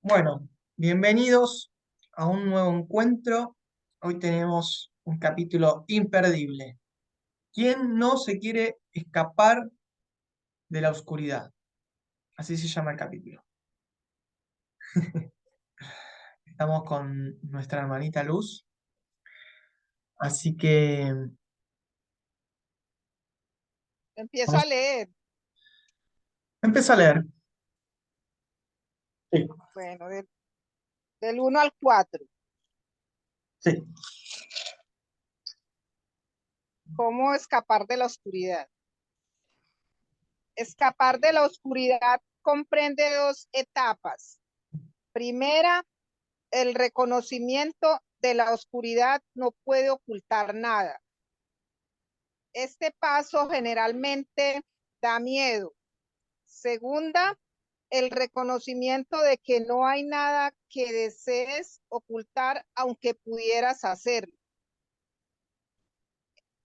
Bueno, bienvenidos a un nuevo encuentro. Hoy tenemos un capítulo imperdible. ¿Quién no se quiere escapar de la oscuridad? Así se llama el capítulo. Estamos con nuestra hermanita Luz, así que Empiezo vamos a leer. a empezar a leer. Sí, Bueno, del 1 al 4. sí. ¿Cómo escapar de la oscuridad? Escapar de la oscuridad comprende dos etapas. Primera, el reconocimiento de la oscuridad no puede ocultar nada. Este paso generalmente da miedo. Segunda, el reconocimiento de que no hay nada que desees ocultar aunque pudieras hacerlo.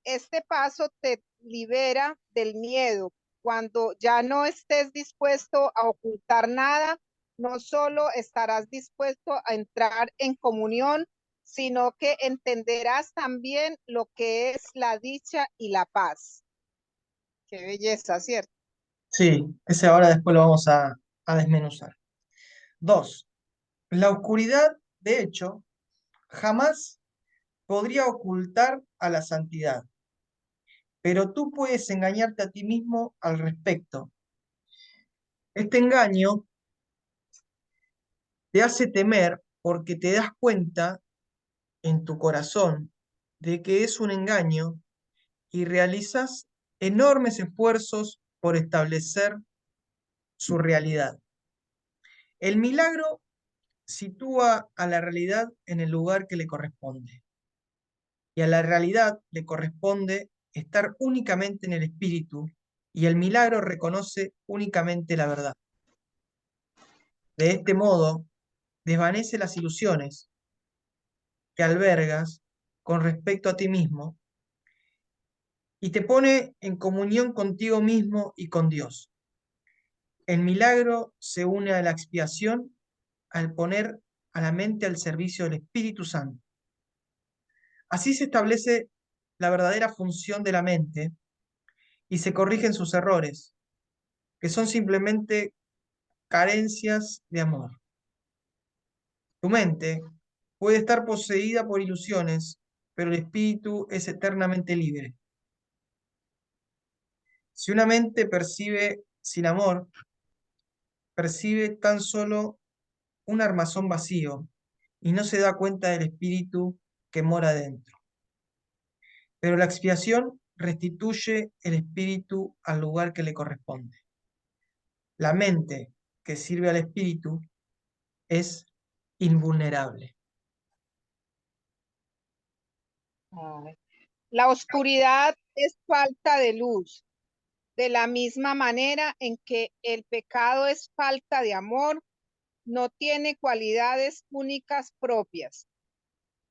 Este paso te libera del miedo. Cuando ya no estés dispuesto a ocultar nada, no solo estarás dispuesto a entrar en comunión, sino que entenderás también lo que es la dicha y la paz. Qué belleza, ¿cierto? Sí, ese ahora después lo vamos a desmenuzar. Dos, la oscuridad, de hecho, jamás podría ocultar a la santidad, pero tú puedes engañarte a ti mismo al respecto. Este engaño te hace temer porque te das cuenta en tu corazón de que es un engaño y realizas enormes esfuerzos por establecer su realidad. El milagro sitúa a la realidad en el lugar que le corresponde, y a la realidad le corresponde estar únicamente en el espíritu, y el milagro reconoce únicamente la verdad. De este modo, desvanece las ilusiones que albergas con respecto a ti mismo y te pone en comunión contigo mismo y con Dios. El milagro se une a la expiación al poner a la mente al servicio del Espíritu Santo. Así se establece la verdadera función de la mente y se corrigen sus errores, que son simplemente carencias de amor. Tu mente puede estar poseída por ilusiones, pero el espíritu es eternamente libre. Si una mente percibe sin amor, percibe tan solo un armazón vacío y no se da cuenta del espíritu que mora dentro. Pero la expiación restituye el espíritu al lugar que le corresponde. La mente que sirve al espíritu es invulnerable. La oscuridad es falta de luz, de la misma manera en que el pecado es falta de amor, no tiene cualidades únicas propias.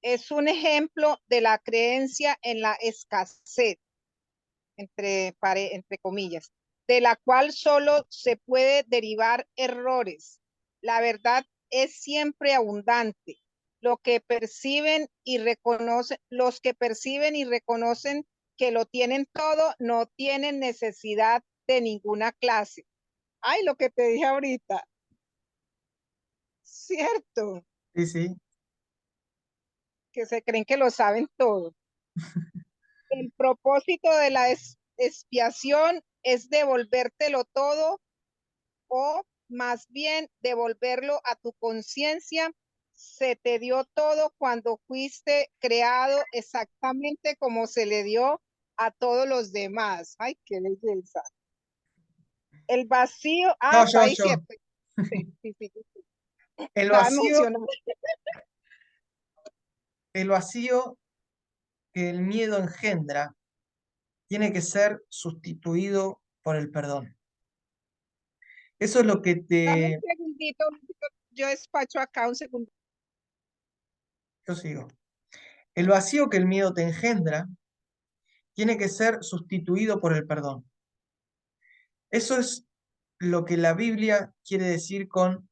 Es un ejemplo de la creencia en la escasez, entre comillas, de la cual solo se puede derivar errores. La verdad es siempre abundante. Lo que perciben y reconocen, los que perciben y reconocen que lo tienen todo, no tienen necesidad de ninguna clase. Ay, lo que te dije ahorita, cierto, Sí, sí. que se creen que lo saben todo. El propósito de la expiación es devolvértelo todo o más bien devolverlo a tu conciencia. Se te dio todo cuando fuiste creado exactamente como se le dio a todos los demás. Ay, qué belleza. El vacío, No, hasta ahí yo. cierto. Sí, sí, sí, sí. El Estaba vacío, emocionada. el vacío que el miedo engendra tiene que ser sustituido por el perdón. Eso es lo que Dame un te... segundito, yo despacho acá un segundo. Yo sigo. El vacío que el miedo te engendra tiene que ser sustituido por el perdón. Eso es lo que la Biblia quiere decir con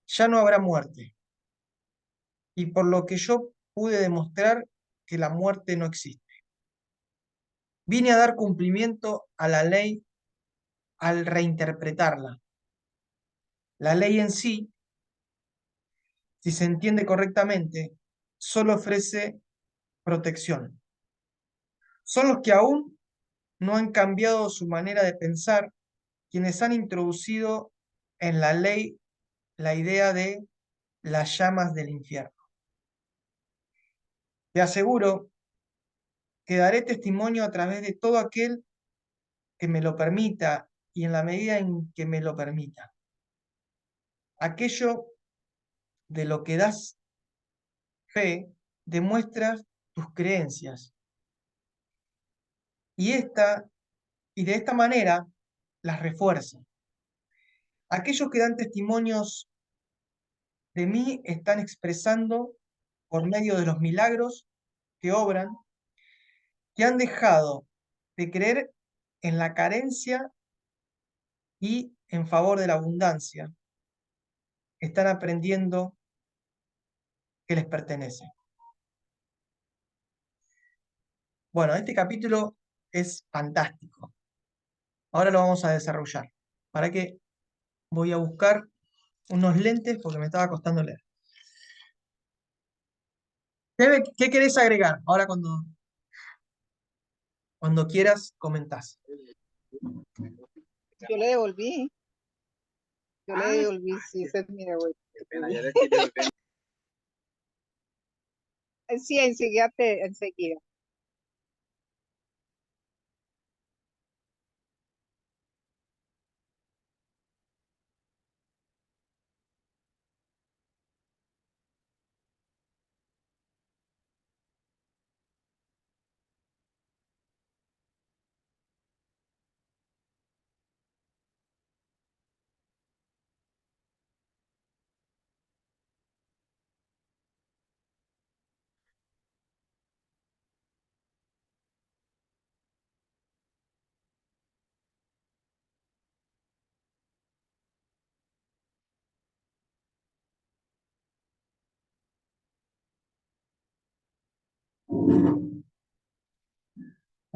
ya no habrá muerte, y por lo que yo pude demostrar que la muerte no existe. Vine a dar cumplimiento a la ley al reinterpretarla. La ley en sí, si se entiende correctamente, solo ofrece protección. Son los que aún no han cambiado su manera de pensar quienes han introducido en la ley la idea de las llamas del infierno. Te aseguro que daré testimonio a través de todo aquel que me lo permita y en la medida en que me lo permita. Aquello de lo que das fe demuestra tus creencias y, y de esta manera las refuerza. Aquellos que dan testimonios de mí están expresando por medio de los milagros que obran, que han dejado de creer en la carencia y en favor de la abundancia, están aprendiendo que les pertenece. Bueno, este capítulo es fantástico. Ahora lo vamos a desarrollar. ¿Para qué? Voy a buscar unos lentes porque me estaba costando leer. ¿Qué querés agregar? Ahora cuando quieras, comentás. Yo le devolví. Yo le devolví, sí, ese es mi devuelvo. Sí, enseguida.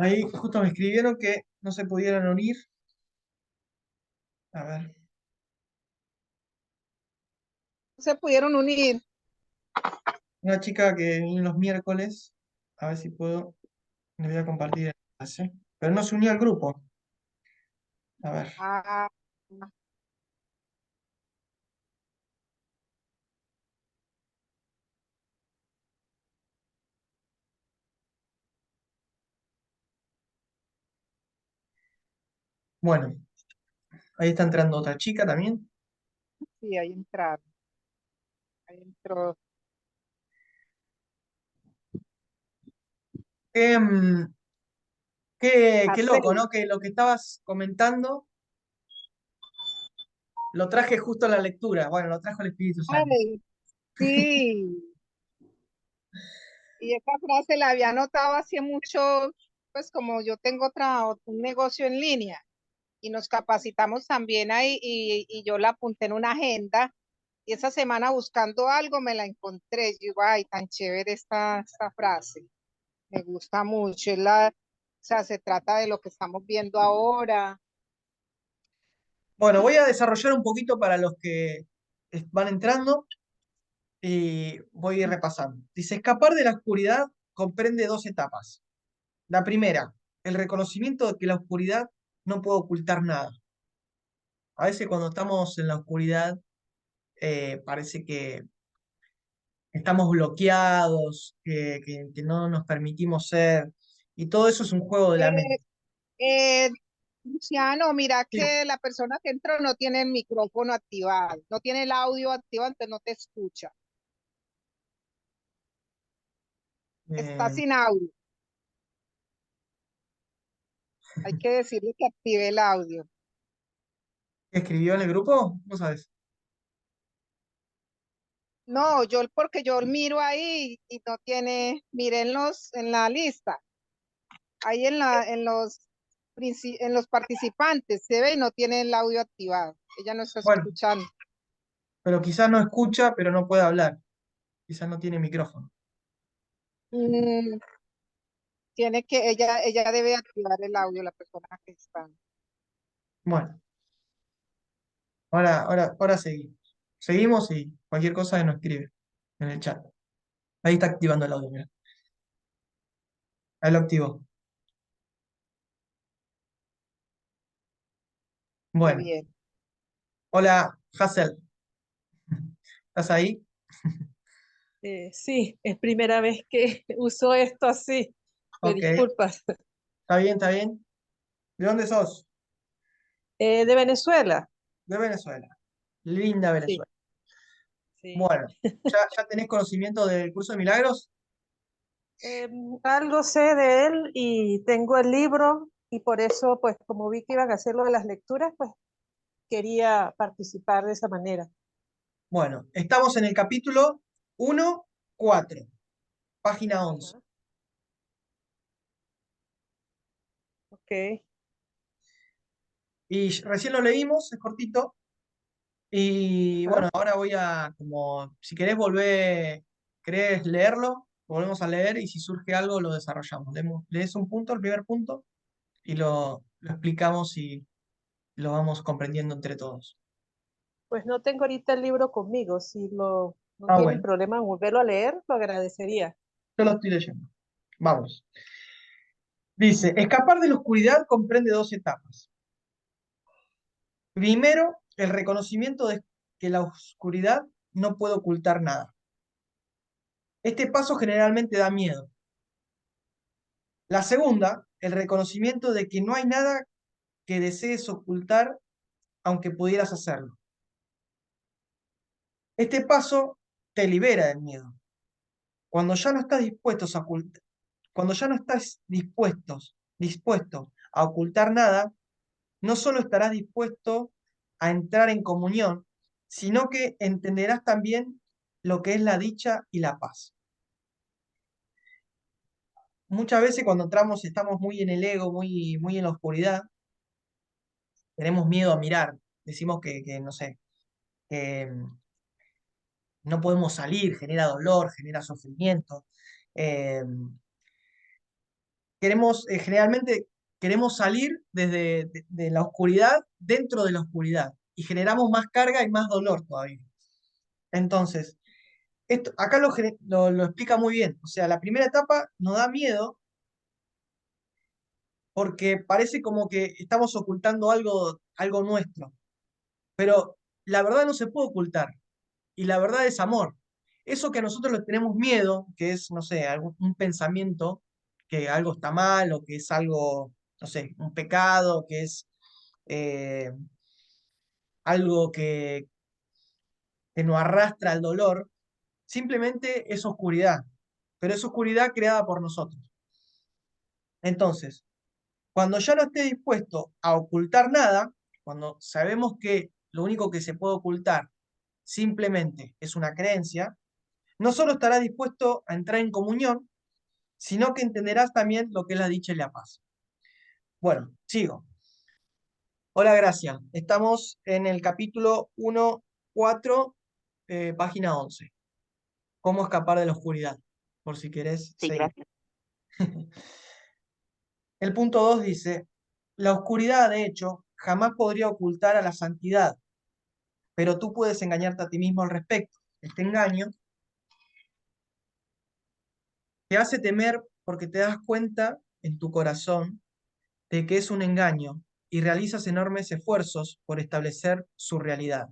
Ahí justo me escribieron que no se pudieran unir. A ver. Se pudieron unir. Una chica que viene los miércoles. A ver si puedo. Le voy a compartir el enlace. Pero no se unió al grupo. A ver. Ah, Bueno, ahí está entrando otra chica también. sí, ahí entraron. Ahí entró. Qué, qué loco, Arceli. ¿no? Que lo que estabas comentando lo traje justo a la lectura. Bueno, lo trajo el Espíritu Santo. Ay, sí. Y esa frase la había notado hace mucho, pues como yo tengo un negocio en línea y nos capacitamos también ahí y yo la apunté en una agenda y esa semana buscando algo me la encontré. Yo digo, ay, tan chévere esta frase. Me gusta mucho. O sea, se trata de lo que estamos viendo ahora. Bueno, voy a desarrollar un poquito para los que van entrando y voy a ir repasando. Dice, escapar de la oscuridad comprende dos etapas. La primera, el reconocimiento de que la oscuridad no puede ocultar nada. A veces cuando estamos en la oscuridad parece que estamos bloqueados, que no nos permitimos ser, y todo eso es un juego de la Eh, mente. Luciano, mira Sí. que la persona que entró no tiene el micrófono activado, no tiene el audio activado, entonces no te escucha. Está Eh, sin audio. Hay que decirle que active el audio. ¿Escribió en el grupo? ¿Vos sabés? No, porque yo miro ahí y no tiene, miren en la lista, ahí en los en los participantes, se ve y no tiene el audio activado. Ella no está Bueno, escuchando. pero quizás no escucha, pero no puede hablar. Quizás no tiene micrófono. Mm, ella debe activar el audio, la persona que está. Bueno, ahora seguimos. Seguimos y cualquier cosa nos escribe en el chat. Ahí está activando el audio, mira. Ahí lo activó. Qué Bueno, bien. hola, Hassel. ¿Estás ahí? Sí, es primera vez que uso esto así. Me Ok, disculpas. está bien, está bien. ¿De dónde sos? De Venezuela. De Venezuela. Linda Sí, Venezuela. sí. Bueno, ¿ya tenés conocimiento del curso de milagros? Algo sé de él y tengo el libro y por eso, pues como vi que iban a hacer lo de las lecturas, pues quería participar de esa manera. Bueno, estamos en el capítulo 1.4, página 11. Ajá, ok. Y recién lo leímos, es cortito. Y Ajá. bueno, ahora voy a, como, si querés volver, querés leerlo, volvemos a leer y si surge algo lo desarrollamos. Lees un punto, el primer punto, y lo explicamos y lo vamos comprendiendo entre todos. Pues no tengo ahorita el libro conmigo. Si no Ah, tienen bueno, problema en volverlo a leer, lo agradecería. yo lo estoy leyendo. Vamos. Dice, escapar de la oscuridad comprende dos etapas. Primero, el reconocimiento de que la oscuridad no puede ocultar nada. Este paso generalmente da miedo. La segunda, el reconocimiento de que no hay nada que desees ocultar aunque pudieras hacerlo. Este paso te libera del miedo. Cuando ya no estás cuando ya no estás dispuesto a ocultar nada, no solo estarás dispuesto a entrar en comunión, sino que entenderás también lo que es la dicha y la paz. Muchas veces cuando entramos estamos muy en el ego, muy en la oscuridad, tenemos miedo a mirar, decimos que no sé, que no podemos salir, genera dolor, genera sufrimiento. Eh, generalmente queremos salir de la oscuridad dentro de la oscuridad y generamos más carga y más dolor todavía. Entonces, acá lo explica muy bien. O sea, la primera etapa nos da miedo porque parece como que estamos ocultando algo nuestro, pero la verdad no se puede ocultar y la verdad es amor. Eso que nosotros le tenemos miedo, que es, no sé, un pensamiento, que algo está mal o que es algo, no sé, un pecado, que es eh, algo que nos arrastra al dolor, simplemente es oscuridad, pero es oscuridad creada por nosotros. Entonces, cuando ya no esté dispuesto a ocultar nada, cuando sabemos que lo único que se puede ocultar simplemente es una creencia, no solo estarás dispuesto a entrar en comunión, sino que entenderás también lo que es la dicha y la paz. Bueno, sigo. Hola, Gracia. Estamos en el capítulo 1.4, página 11. ¿Cómo escapar de la oscuridad? Por si querés Sí, seguir. gracias. El punto 2 dice, la oscuridad, de hecho, jamás podría ocultar a la santidad, pero tú puedes engañarte a ti mismo al respecto. Este engaño te hace temer porque te das cuenta en tu corazón de que es un engaño y realizas enormes esfuerzos por establecer su realidad.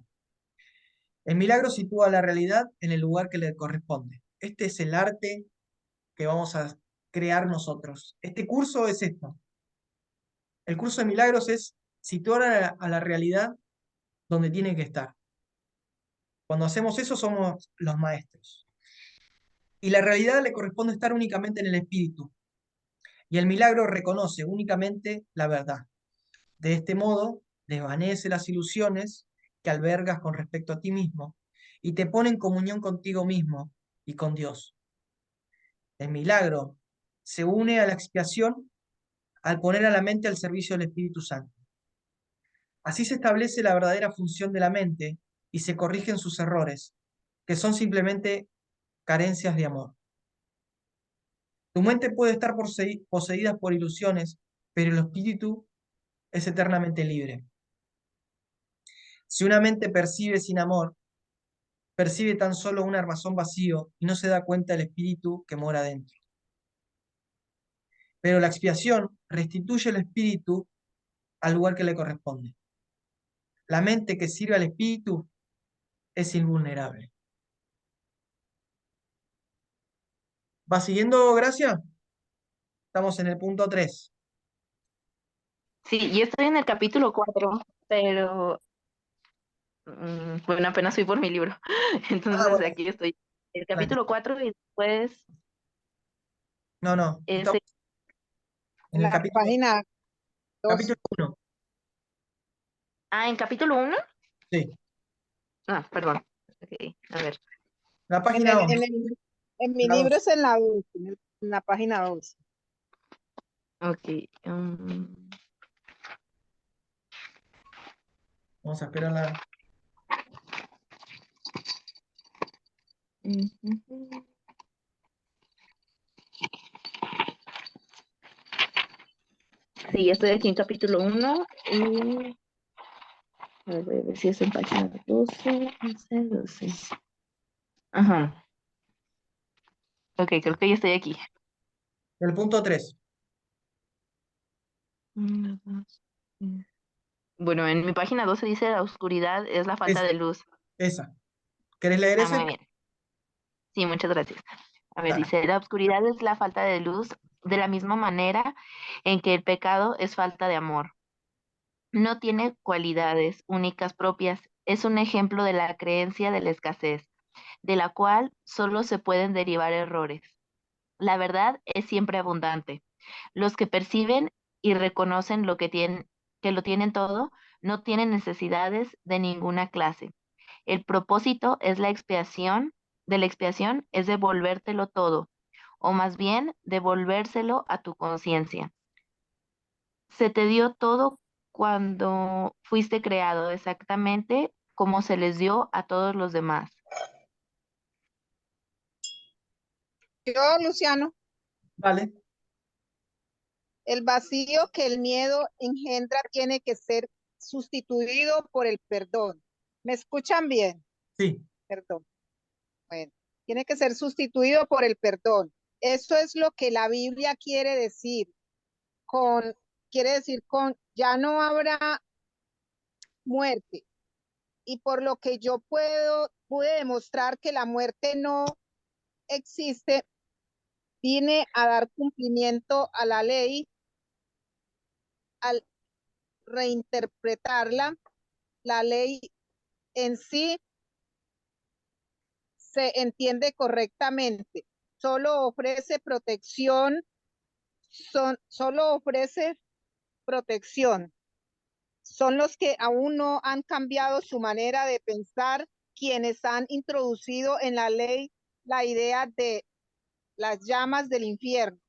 El milagro sitúa la realidad en el lugar que le corresponde. Este es el arte que vamos a crear nosotros. Este curso es esto. El curso de milagros es situar a la realidad donde tiene que estar. Cuando hacemos eso somos los maestros. Y la realidad le corresponde estar únicamente en el espíritu. Y el milagro reconoce únicamente la verdad. De este modo, desvanece las ilusiones que albergas con respecto a ti mismo y te pone en comunión contigo mismo y con Dios. El milagro se une a la expiación al poner a la mente al servicio del Espíritu Santo. Así se establece la verdadera función de la mente y se corrigen sus errores, que son simplemente carencias de amor. Tu mente puede estar poseída por ilusiones, pero el espíritu es eternamente libre. Si una mente percibe sin amor, percibe tan solo un armazón vacío y no se da cuenta del espíritu que mora dentro. Pero la expiación restituye el espíritu al lugar que le corresponde. La mente que sirve al espíritu es invulnerable. ¿Va siguiendo, Gracia? Estamos en el punto 3. Sí, yo estoy en el capítulo 4, pero bueno, apenas fui por mi libro. Ah, Entonces bueno, aquí estoy. El tranqui. capítulo 4 y después No, ese. estamos en el La página 2. capítulo 1. Ah, en capítulo 1. Sí, Ah, perdón. Ok, a ver. la En, página el, 11. en mi La libro 12. es en la 2, en la página 2. Ok. Vamos a esperarla. Ujú. Sí, ya estoy aquí en capítulo 1 y a ver si es en página 12, 11, 12. Ajá. Ok, creo que ya estoy aquí. El punto 3. Uno, dos, tres. Bueno, en mi página 12 dice la oscuridad es la falta de luz. Esa. ¿Querés leer Ah, muy ese? bien. Sí, muchas gracias. A ver, Dale. dice, la oscuridad es la falta de luz de la misma manera en que el pecado es falta de amor. No tiene cualidades únicas propias. Es un ejemplo de la creencia de la escasez, de la cual solo se pueden derivar errores. La verdad es siempre abundante. Los que perciben y reconocen que lo tienen todo, no tienen necesidades de ninguna clase. El propósito es la expiación, de la expiación es devolvértelo todo, o más bien devolvérselo a tu conciencia. Se te dio todo cuando fuiste creado, exactamente como se les dio a todos los demás. Yo, Luciano, Vale. el vacío que el miedo engendra tiene que ser sustituido por el perdón. ¿Me escuchan bien? Sí. Perdón. Bueno, tiene que ser sustituido por el perdón. Eso es lo que la Biblia con, quiere decir con, ya no habrá muerte. Y por lo que yo pude demostrar que la muerte no existe, vine a dar cumplimiento a la ley al reinterpretarla. La ley en sí se entiende correctamente. Solo ofrece protección, solo ofrece protección. Son los que aún no han cambiado su manera de pensar quienes han introducido en la ley la idea de las llamas del infierno.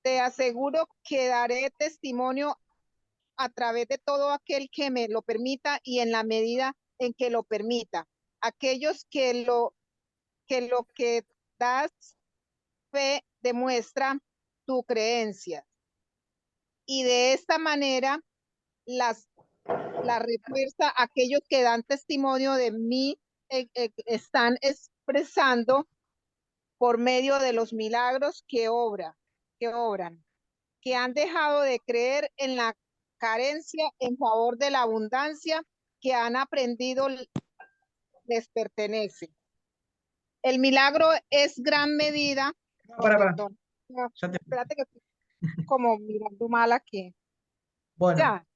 Te aseguro que daré testimonio a través de todo aquel que me lo permita y en la medida en que lo permita. Aquellos que das fe demuestra tu creencia. Y de esta manera la refuerza aquellos que dan testimonio de mí, están expresando por medio de los milagros que obran, que han dejado de creer en la carencia en favor de la abundancia que han aprendido les pertenece. El milagro es gran medida. No, Oh, para. perdón. No, Ya te... espérate que estoy como mirando mal aquí. Bueno, Ya.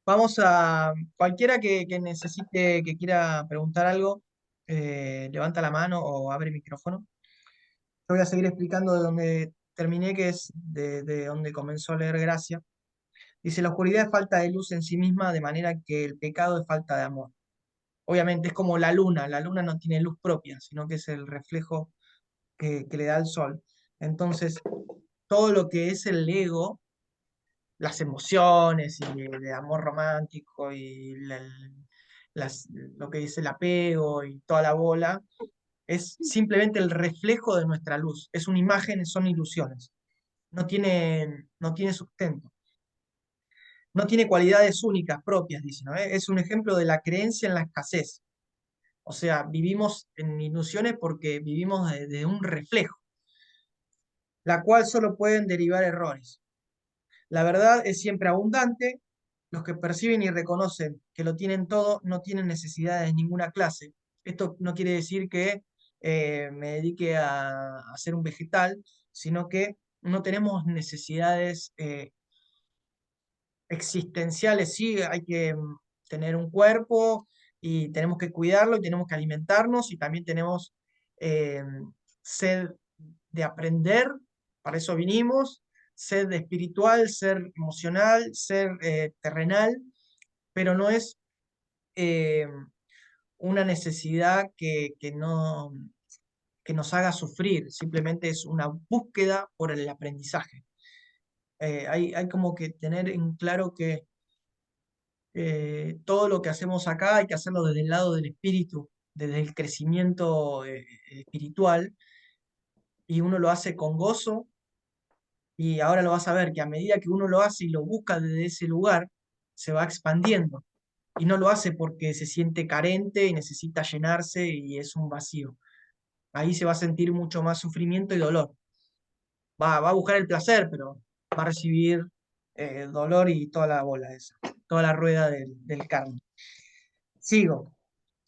vamos a... Cualquiera que necesite, que quiera preguntar algo, levanta la mano o abre el micrófono. Yo voy a seguir explicando de donde terminé, que es de donde comenzó a leer Gracia. Dice, la oscuridad es falta de luz en sí misma, de manera que el pecado es falta de amor. Obviamente es como la luna no tiene luz propia, sino que es el reflejo que le da el sol. Entonces, todo lo que es el ego las emociones y el amor romántico y lo que dice el apego y toda la bola, es simplemente el reflejo de nuestra luz. Es una imagen, son ilusiones. No tiene sustento. No tiene cualidades únicas propias, dice, ¿no? Es un ejemplo de la creencia en la escasez. O sea, vivimos en ilusiones porque vivimos de un reflejo, la cual solo pueden derivar errores. La verdad es siempre abundante. Los que perciben y reconocen que lo tienen todo no tienen necesidades de ninguna clase. Esto no quiere decir que me dedique a ser un vegetal, sino que no tenemos necesidades existenciales. Sí, hay que tener un cuerpo y tenemos que cuidarlo y tenemos que alimentarnos y también tenemos eh, sed de aprender, para eso vinimos, sed espiritual, ser emocional, ser terrenal, pero no es eh, una necesidad que nos haga sufrir, simplemente es una búsqueda por el aprendizaje. Hay como que tener en claro que todo lo que hacemos acá hay que hacerlo desde el lado del espíritu, desde el crecimiento espiritual, y uno lo hace con gozo, y ahora lo vas a ver que a medida que uno lo hace y lo busca desde ese lugar, se va expandiendo, y no lo hace porque se siente carente y necesita llenarse y es un vacío. Ahí se va a sentir mucho más sufrimiento y dolor. Va a buscar el placer, pero va a recibir dolor y toda la bola esa, toda la rueda del karma. Sigo.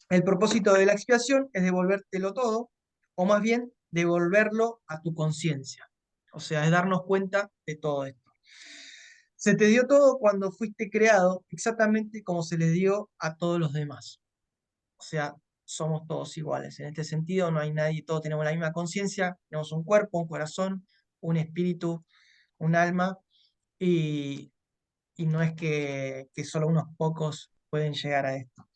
El propósito de la expiación es devolvértelo todo, o más bien devolverlo a tu conciencia. O sea, es darnos cuenta de todo esto. Se te dio todo cuando fuiste creado, exactamente como se le dio a todos los demás. O sea, somos todos iguales. En este sentido, no hay nadie, todos tenemos la misma conciencia, tenemos un cuerpo, un corazón, un espíritu, un alma, y, y no es que solo unos pocos pueden llegar a esto.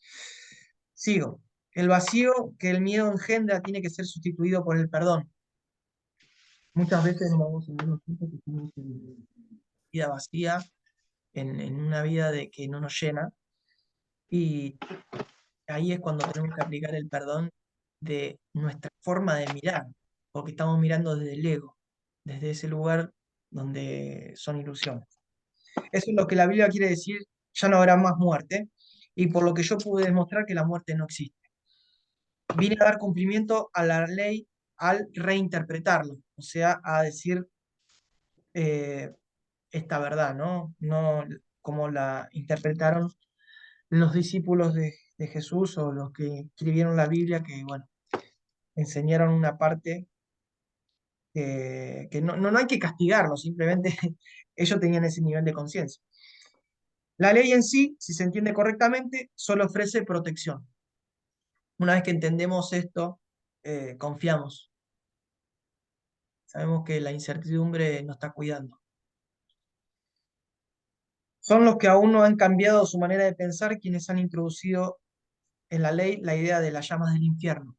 Sigo. El vacío que el miedo engendra tiene que ser sustituido por el perdón. Muchas veces nos vamos a darnos cuenta que tenemos una vida vacía, en una vida de que no nos llena, y ahí es cuando tenemos que aplicar el perdón de nuestra forma de mirar, porque estamos mirando desde el ego, desde ese lugar donde son ilusiones. Eso es lo que la Biblia quiere decir, ya no habrá más muerte, y por lo que yo pude demostrar que la muerte no existe. Vine a dar cumplimiento a la ley al reinterpretarla, o sea, a decir eh, esta verdad, ¿no? No como la interpretaron los discípulos de Jesús o los que escribieron la Biblia, que, bueno, enseñaron una parte que no hay que castigarlos, simplemente ellos tenían ese nivel de conciencia. La ley en sí, si se entiende correctamente, solo ofrece protección. Una vez que entendemos esto, confiamos. Sabemos que la incertidumbre nos está cuidando. Son los que aún no han cambiado su manera de pensar quienes han introducido en la ley la idea de las llamas del infierno.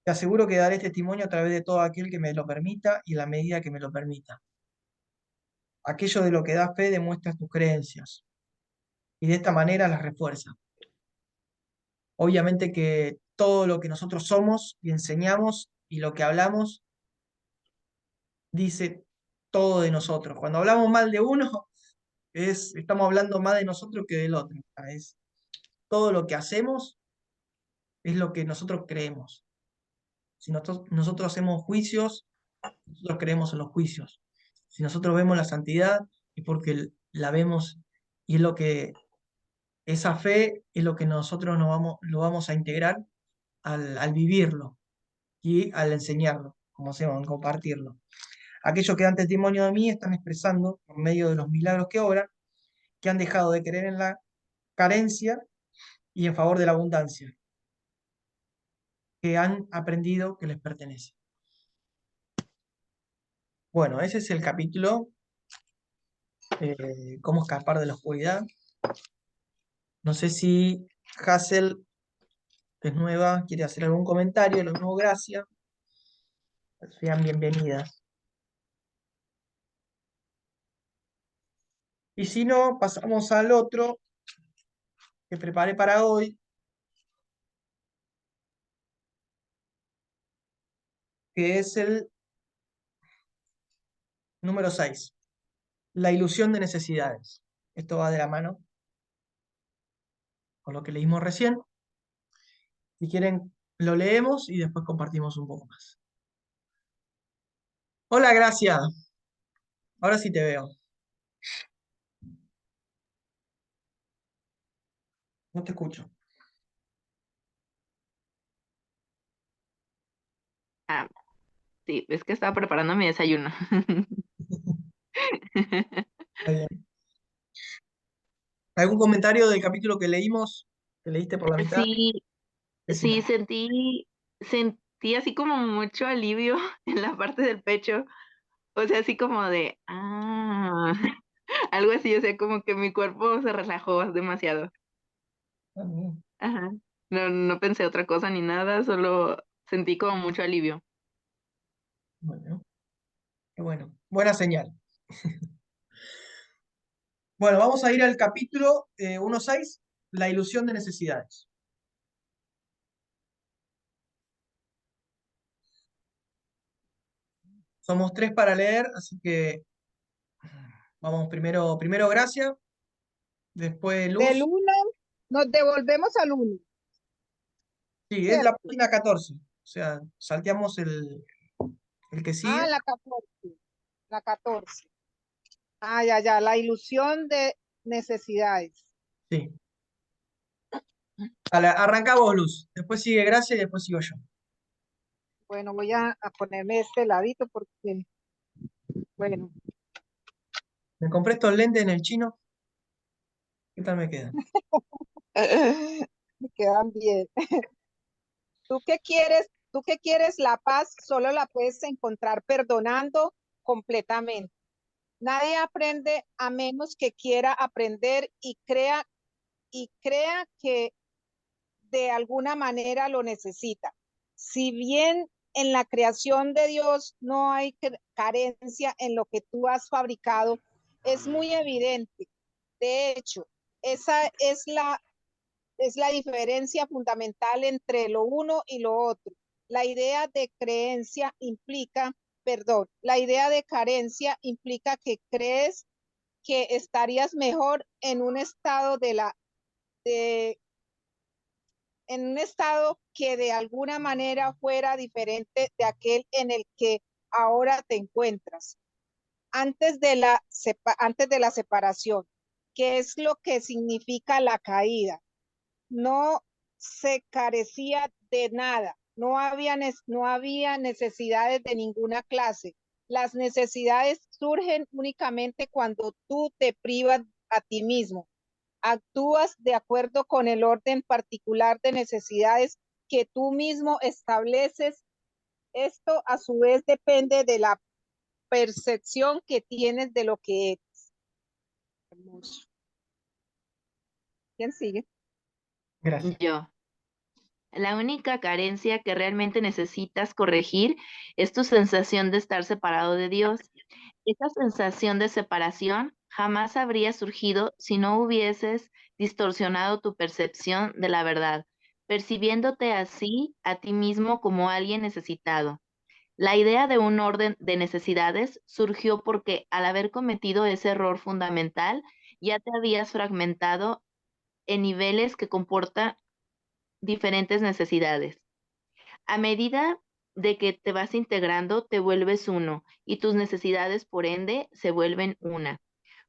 Te aseguro que daré testimonio a través de todo aquel que me lo permita y en la medida que me lo permita. Aquello de lo que da fe demuestra tus creencias y de esta manera las refuerza. Obviamente que todo lo que nosotros somos y enseñamos y lo que hablamos dice todo de nosotros. Cuando hablamos mal de uno, estamos hablando más de nosotros que del otro. Es, todo lo que hacemos es lo que nosotros creemos. Si nosotros hacemos juicios, nosotros creemos en los juicios. Si nosotros vemos la santidad, es porque la vemos y es lo que, esa fe es lo que nosotros lo vamos a integrar al vivirlo y al enseñarlo, como se llama, compartirlo. Aquellos que dan testimonio de mí están expresando, por medio de los milagros que obran, que han dejado de creer en la carencia y en favor de la abundancia, que han aprendido que les pertenece. Bueno, ese es el capítulo, cómo escapar de la oscuridad. No sé si Hassel, que es nueva, quiere hacer algún comentario. Lo mismo, gracias. Sean bienvenidas. Y si no, pasamos al otro que preparé para hoy, que es el número 6, la ilusión de necesidades. Esto va de la mano con lo que leímos recién. Si quieren, lo leemos y después compartimos un poco más. Hola, Gracia. Ahora sí te veo. No te escucho. Ah, sí, es que estaba preparando mi desayuno. Está bien. ¿Algún comentario del capítulo que leímos, que leíste por la mitad? Sí, Decime. sí, sentí así como mucho alivio en la parte del pecho. O sea, así como de, algo así, o sea, como que mi cuerpo se relajó demasiado. Ah, bien. Ajá. No, no pensé otra cosa ni nada, solo sentí como mucho alivio. Bueno, qué bueno. Buena señal. Bueno, vamos a ir al capítulo 1.6, la ilusión de necesidades. Somos tres para leer, así que vamos primero Gracia, después Del Luz. 1 nos devolvemos al 1, Sí, es la ¿cierto? página 14. O sea, salteamos el que Ah, sigue. la 14. Ah, ya, la ilusión de necesidades. Sí. Arranca vos, Luz. Después sigue Gracia y después sigo yo. Bueno, voy a ponerme este ladito porque, bueno, Me compré estos lentes en el chino. ¿Qué tal me quedan? me quedan bien. ¿Tú qué quieres? ¿Tú qué quieres? La paz solo la puedes encontrar perdonando completamente. Nadie aprende a menos que quiera aprender y crea que de alguna manera lo necesita. Si bien en la creación de Dios no hay carencia en lo que tú has fabricado, es muy evidente. De hecho, esa es la diferencia fundamental entre lo uno y lo otro. La idea de creencia implica, perdón, la idea de carencia implica que crees que estarías mejor de, en un estado que de alguna manera fuera diferente de aquel en el que ahora te encuentras, antes de la separación, que es lo que significa la caída. No se carecía de nada, no había necesidades de ninguna clase. Las necesidades surgen únicamente cuando tú te privas a ti mismo, actúas de acuerdo con el orden particular de necesidades que tú mismo estableces. Esto a su vez depende de la percepción que tienes de lo que eres. Hermoso. ¿Quién sigue? Gracias. Yo. La única carencia que realmente necesitas corregir es tu sensación de estar separado de Dios. Esa sensación de separación jamás habría surgido si no hubieses distorsionado tu percepción de la verdad, percibiéndote así a ti mismo como alguien necesitado. La idea de un orden de necesidades surgió porque al haber cometido ese error fundamental, ya te habías fragmentado en niveles que comportan diferentes necesidades. A medida de que te vas integrando, te vuelves uno y tus necesidades, por ende, se vuelven una.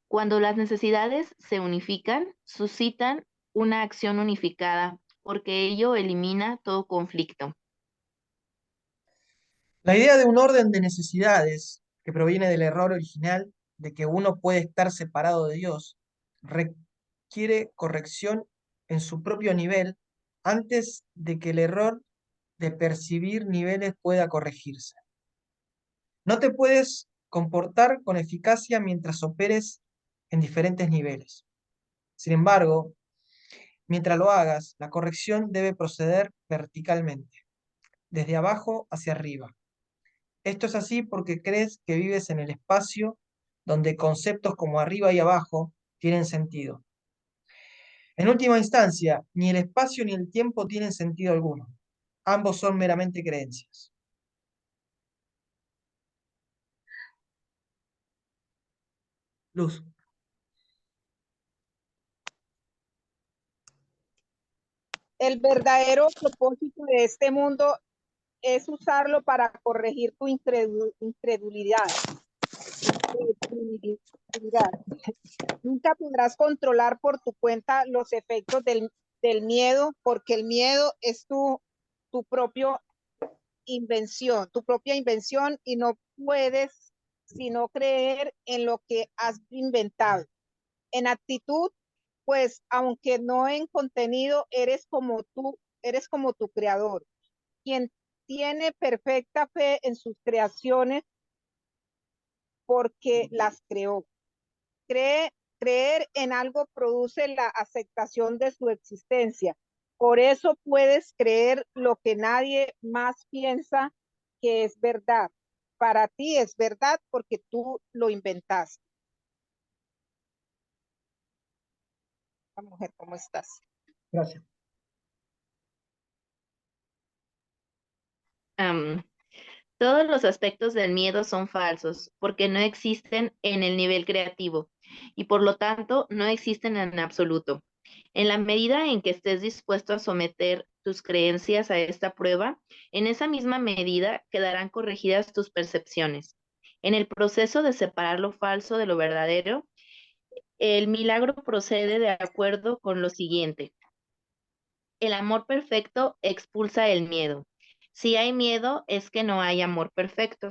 Cuando las necesidades se unifican, suscitan una acción unificada, porque ello elimina todo conflicto. La idea de un orden de necesidades, que proviene del error original de que uno puede estar separado de Dios, requiere corrección en su propio nivel antes de que el error de percibir niveles pueda corregirse. No te puedes comportar con eficacia mientras operes en diferentes niveles. Sin embargo, mientras lo hagas, la corrección debe proceder verticalmente, desde abajo hacia arriba. Esto es así porque crees que vives en el espacio donde conceptos como arriba y abajo tienen sentido. En última instancia, ni el espacio ni el tiempo tienen sentido alguno. Ambos son meramente creencias. Luz. El verdadero propósito de este mundo es usarlo para corregir tu incredulidad. Nunca podrás controlar por tu cuenta los efectos del miedo, porque el miedo es tu propia invención, y no puedes sino creer en lo que has inventado. En actitud, pues, aunque no en contenido, eres como tu creador, quien tiene perfecta fe en sus creaciones porque las creó. Cree, Creer en algo produce la aceptación de su existencia. Por eso puedes creer lo que nadie más piensa que es verdad. Para ti es verdad porque tú lo inventaste. Mujer, ¿cómo estás? Gracias. Todos los aspectos del miedo son falsos porque no existen en el nivel creativo y por lo tanto no existen en absoluto. En la medida en que estés dispuesto a someter tus creencias a esta prueba, en esa misma medida quedarán corregidas tus percepciones. En el proceso de separar lo falso de lo verdadero, el milagro procede de acuerdo con lo siguiente. El amor perfecto expulsa el miedo. Si hay miedo, es que no hay amor perfecto.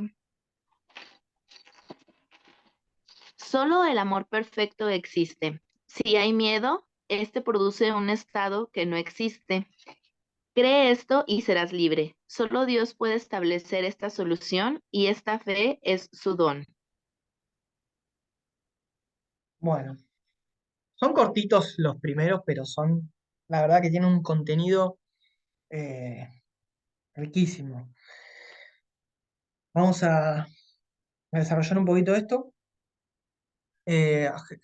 Solo el amor perfecto existe. Si hay miedo, este produce un estado que no existe. Cree esto y serás libre. Solo Dios puede establecer esta solución y esta fe es su don. Bueno, son cortitos los primeros, pero son, la verdad que tienen un contenido eh, riquísimo. Vamos a desarrollar un poquito esto.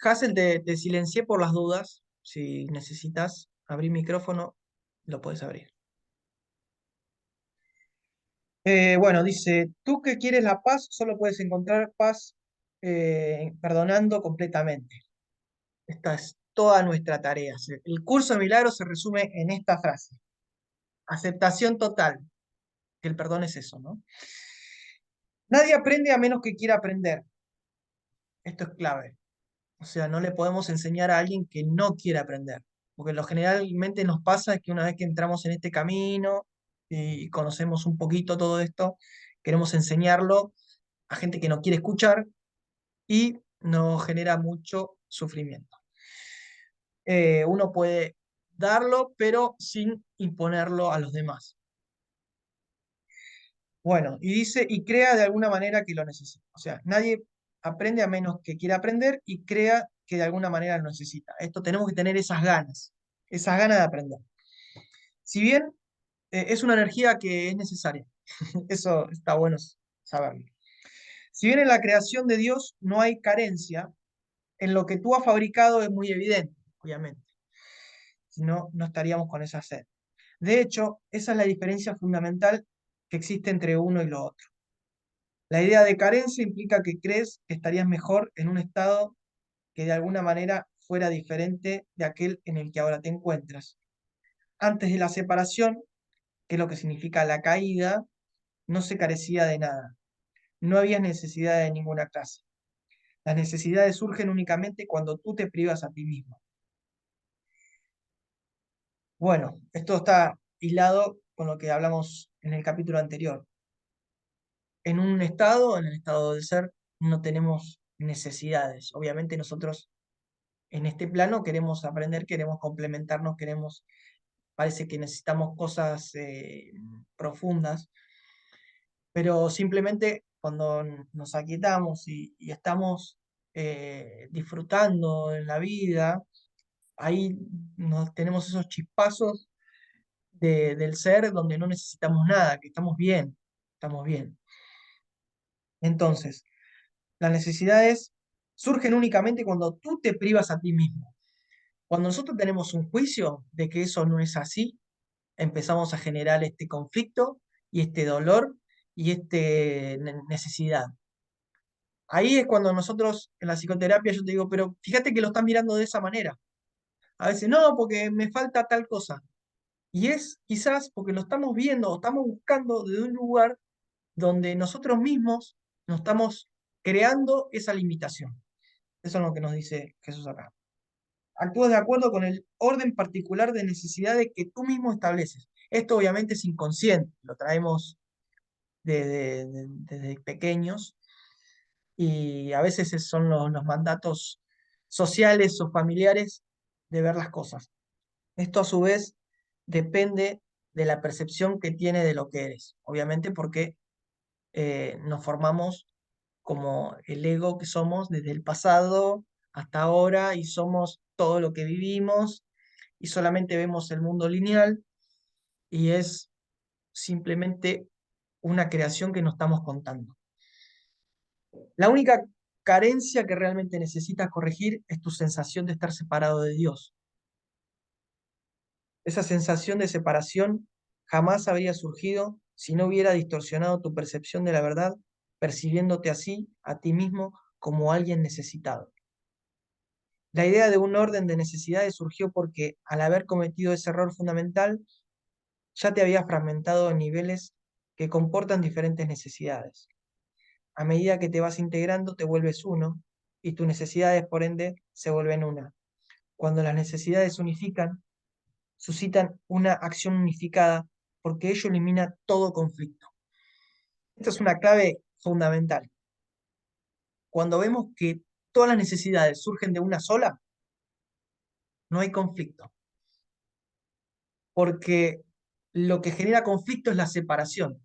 Hassel, te silencié por las dudas. Si necesitas abrir micrófono, lo puedes abrir. Bueno, dice, tú que quieres la paz, solo puedes encontrar paz perdonando completamente. Esta es toda nuestra tarea. El curso de milagros se resume en esta frase. Aceptación total, que el perdón es eso, ¿no? Nadie aprende a menos que quiera aprender. Esto es clave. O sea, no le podemos enseñar a alguien que no quiere aprender. Porque lo generalmente nos pasa que una vez que entramos en este camino y conocemos un poquito todo esto, queremos enseñarlo a gente que no quiere escuchar y nos genera mucho sufrimiento. Uno puede darlo, pero sin imponerlo a los demás. Bueno, y dice, y crea de alguna manera que lo necesita. O sea, nadie aprende a menos que quiera aprender y crea que de alguna manera lo necesita. Esto tenemos que tener esas ganas de aprender. Si bien es una energía que es necesaria, eso está bueno saberlo. Si bien en la creación de Dios no hay carencia, en lo que tú has fabricado es muy evidente, obviamente. Si no, no estaríamos con esa sed. De hecho, esa es la diferencia fundamental que existe entre uno y lo otro. La idea de carencia implica que crees que estarías mejor en un estado que de alguna manera fuera diferente de aquel en el que ahora te encuentras. Antes de la separación, que es lo que significa la caída, no se carecía de nada. No había necesidad de ninguna clase. Las necesidades surgen únicamente cuando tú te privas a ti mismo. Bueno, esto está hilado con lo que hablamos en el capítulo anterior. En un estado, en el estado del ser, no tenemos necesidades. Obviamente nosotros en este plano queremos aprender, queremos complementarnos, parece que necesitamos cosas profundas, pero simplemente cuando nos aquietamos y estamos disfrutando en la vida, ahí tenemos esos chispazos del ser donde no necesitamos nada, que estamos bien, estamos bien. Entonces, las necesidades surgen únicamente cuando tú te privas a ti mismo. Cuando nosotros tenemos un juicio de que eso no es así, empezamos a generar este conflicto y este dolor y esta necesidad. Ahí es cuando nosotros en la psicoterapia yo te digo, pero fíjate que lo están mirando de esa manera. A veces no, porque me falta tal cosa. Y es quizás porque lo estamos viendo o estamos buscando desde un lugar donde nosotros mismos nos estamos creando esa limitación. Eso es lo que nos dice Jesús acá. Actúas de acuerdo con el orden particular de necesidades que tú mismo estableces. Esto obviamente es inconsciente, lo traemos desde pequeños y a veces son los mandatos sociales o familiares de ver las cosas. Esto a su vez depende de la percepción que tiene de lo que eres, obviamente porque nos formamos como el ego que somos desde el pasado hasta ahora y somos todo lo que vivimos y solamente vemos el mundo lineal y es simplemente una creación que nos estamos contando. La única carencia que realmente necesitas corregir es tu sensación de estar separado de Dios. Esa sensación de separación jamás habría surgido si no hubiera distorsionado tu percepción de la verdad, percibiéndote así a ti mismo como alguien necesitado. La idea de un orden de necesidades surgió porque, al haber cometido ese error fundamental, ya te habías fragmentado en niveles que comportan diferentes necesidades. A medida que te vas integrando, te vuelves uno, y tus necesidades, por ende, se vuelven una. Cuando las necesidades se unifican, suscitan una acción unificada, porque ello elimina todo conflicto. Esta es una clave fundamental. Cuando vemos que todas las necesidades surgen de una sola, no hay conflicto, porque lo que genera conflicto es la separación.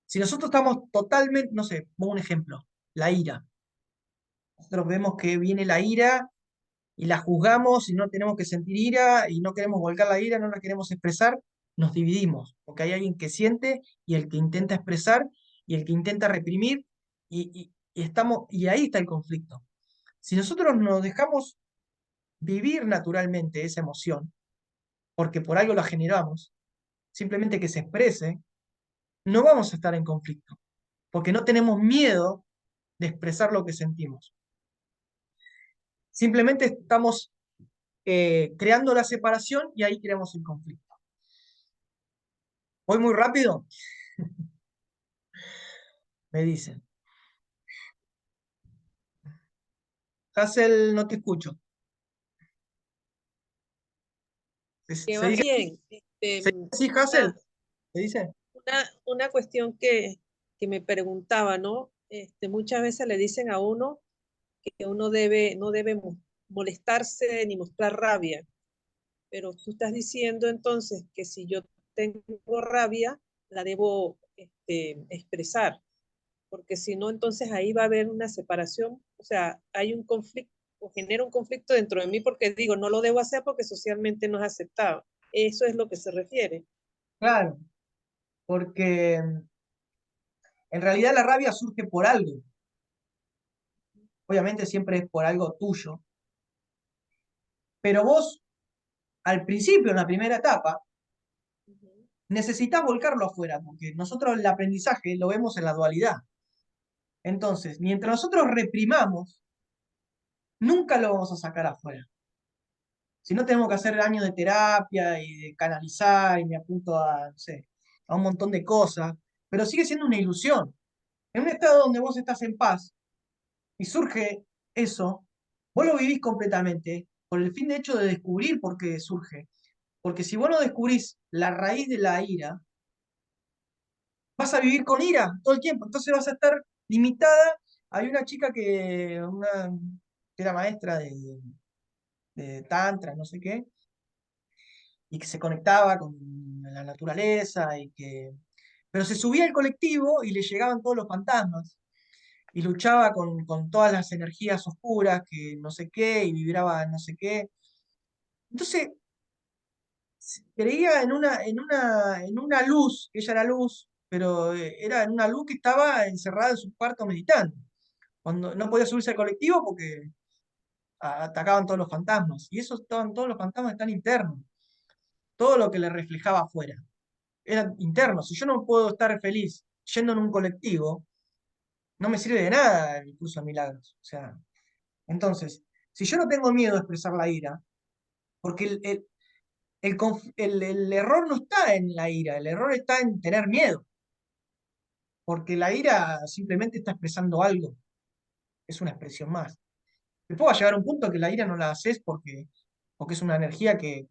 Si nosotros estamos totalmente, no sé, pongo un ejemplo, la ira. Nosotros vemos que viene la ira y la juzgamos y no tenemos que sentir ira y no queremos volcar la ira, no la queremos expresar, nos dividimos, porque hay alguien que siente y el que intenta expresar y el que intenta reprimir y ahí está el conflicto. Si nosotros nos dejamos vivir naturalmente esa emoción, porque por algo la generamos, simplemente que se exprese, no vamos a estar en conflicto, porque no tenemos miedo de expresar lo que sentimos. Simplemente estamos creando la separación y ahí creamos el conflicto. ¿Voy muy rápido? Me dicen. Hassel, no te escucho. Que ¿Se va dice bien. así, Hassel? ¿Se dice? Una cuestión que me preguntaba, ¿no? Muchas veces le dicen a uno que uno no debe molestarse ni mostrar rabia, pero tú estás diciendo entonces que si yo tengo rabia, la debo expresar, porque si no, entonces ahí va a haber una separación, o sea, hay un conflicto, o genera un conflicto dentro de mí porque digo, no lo debo hacer porque socialmente no es aceptado. Eso es lo que se refiere. Claro, porque en realidad la rabia surge por algo. Obviamente siempre es por algo tuyo. Pero vos, al principio, en la primera etapa, Ujú. necesitas volcarlo afuera, porque nosotros el aprendizaje lo vemos en la dualidad. Entonces, mientras nosotros reprimamos, nunca lo vamos a sacar afuera. Si no, tenemos que hacer años de terapia y de canalizar y me apunto a, no sé, a un montón de cosas, pero sigue siendo una ilusión. En un estado donde vos estás en paz y surge eso, vos lo vivís completamente por el fin de hecho de descubrir por qué surge. Porque si vos no descubrís la raíz de la ira, vas a vivir con ira todo el tiempo. Entonces vas a estar limitada. Hay una chica que era maestra de Tantra, no sé qué, y que se conectaba con la naturaleza pero se subía al colectivo y le llegaban todos los fantasmas y luchaba con todas las energías oscuras que no sé qué y vibraba no sé qué. Entonces creía en una luz, que ella era luz, pero era en una luz que estaba encerrada en su cuarto meditando. Cuando no podía subirse al colectivo porque atacaban todos los fantasmas. Y todos los fantasmas están internos. Todo lo que le reflejaba afuera era interno. Si yo no puedo estar feliz yendo en un colectivo, no me sirve de nada el curso de milagros. O sea, entonces, si yo no tengo miedo a expresar la ira, porque el error no está en la ira, el error está en tener miedo, porque la ira simplemente está expresando algo, es una expresión más. Después va a llegar un punto que la ira no la haces porque es una energía que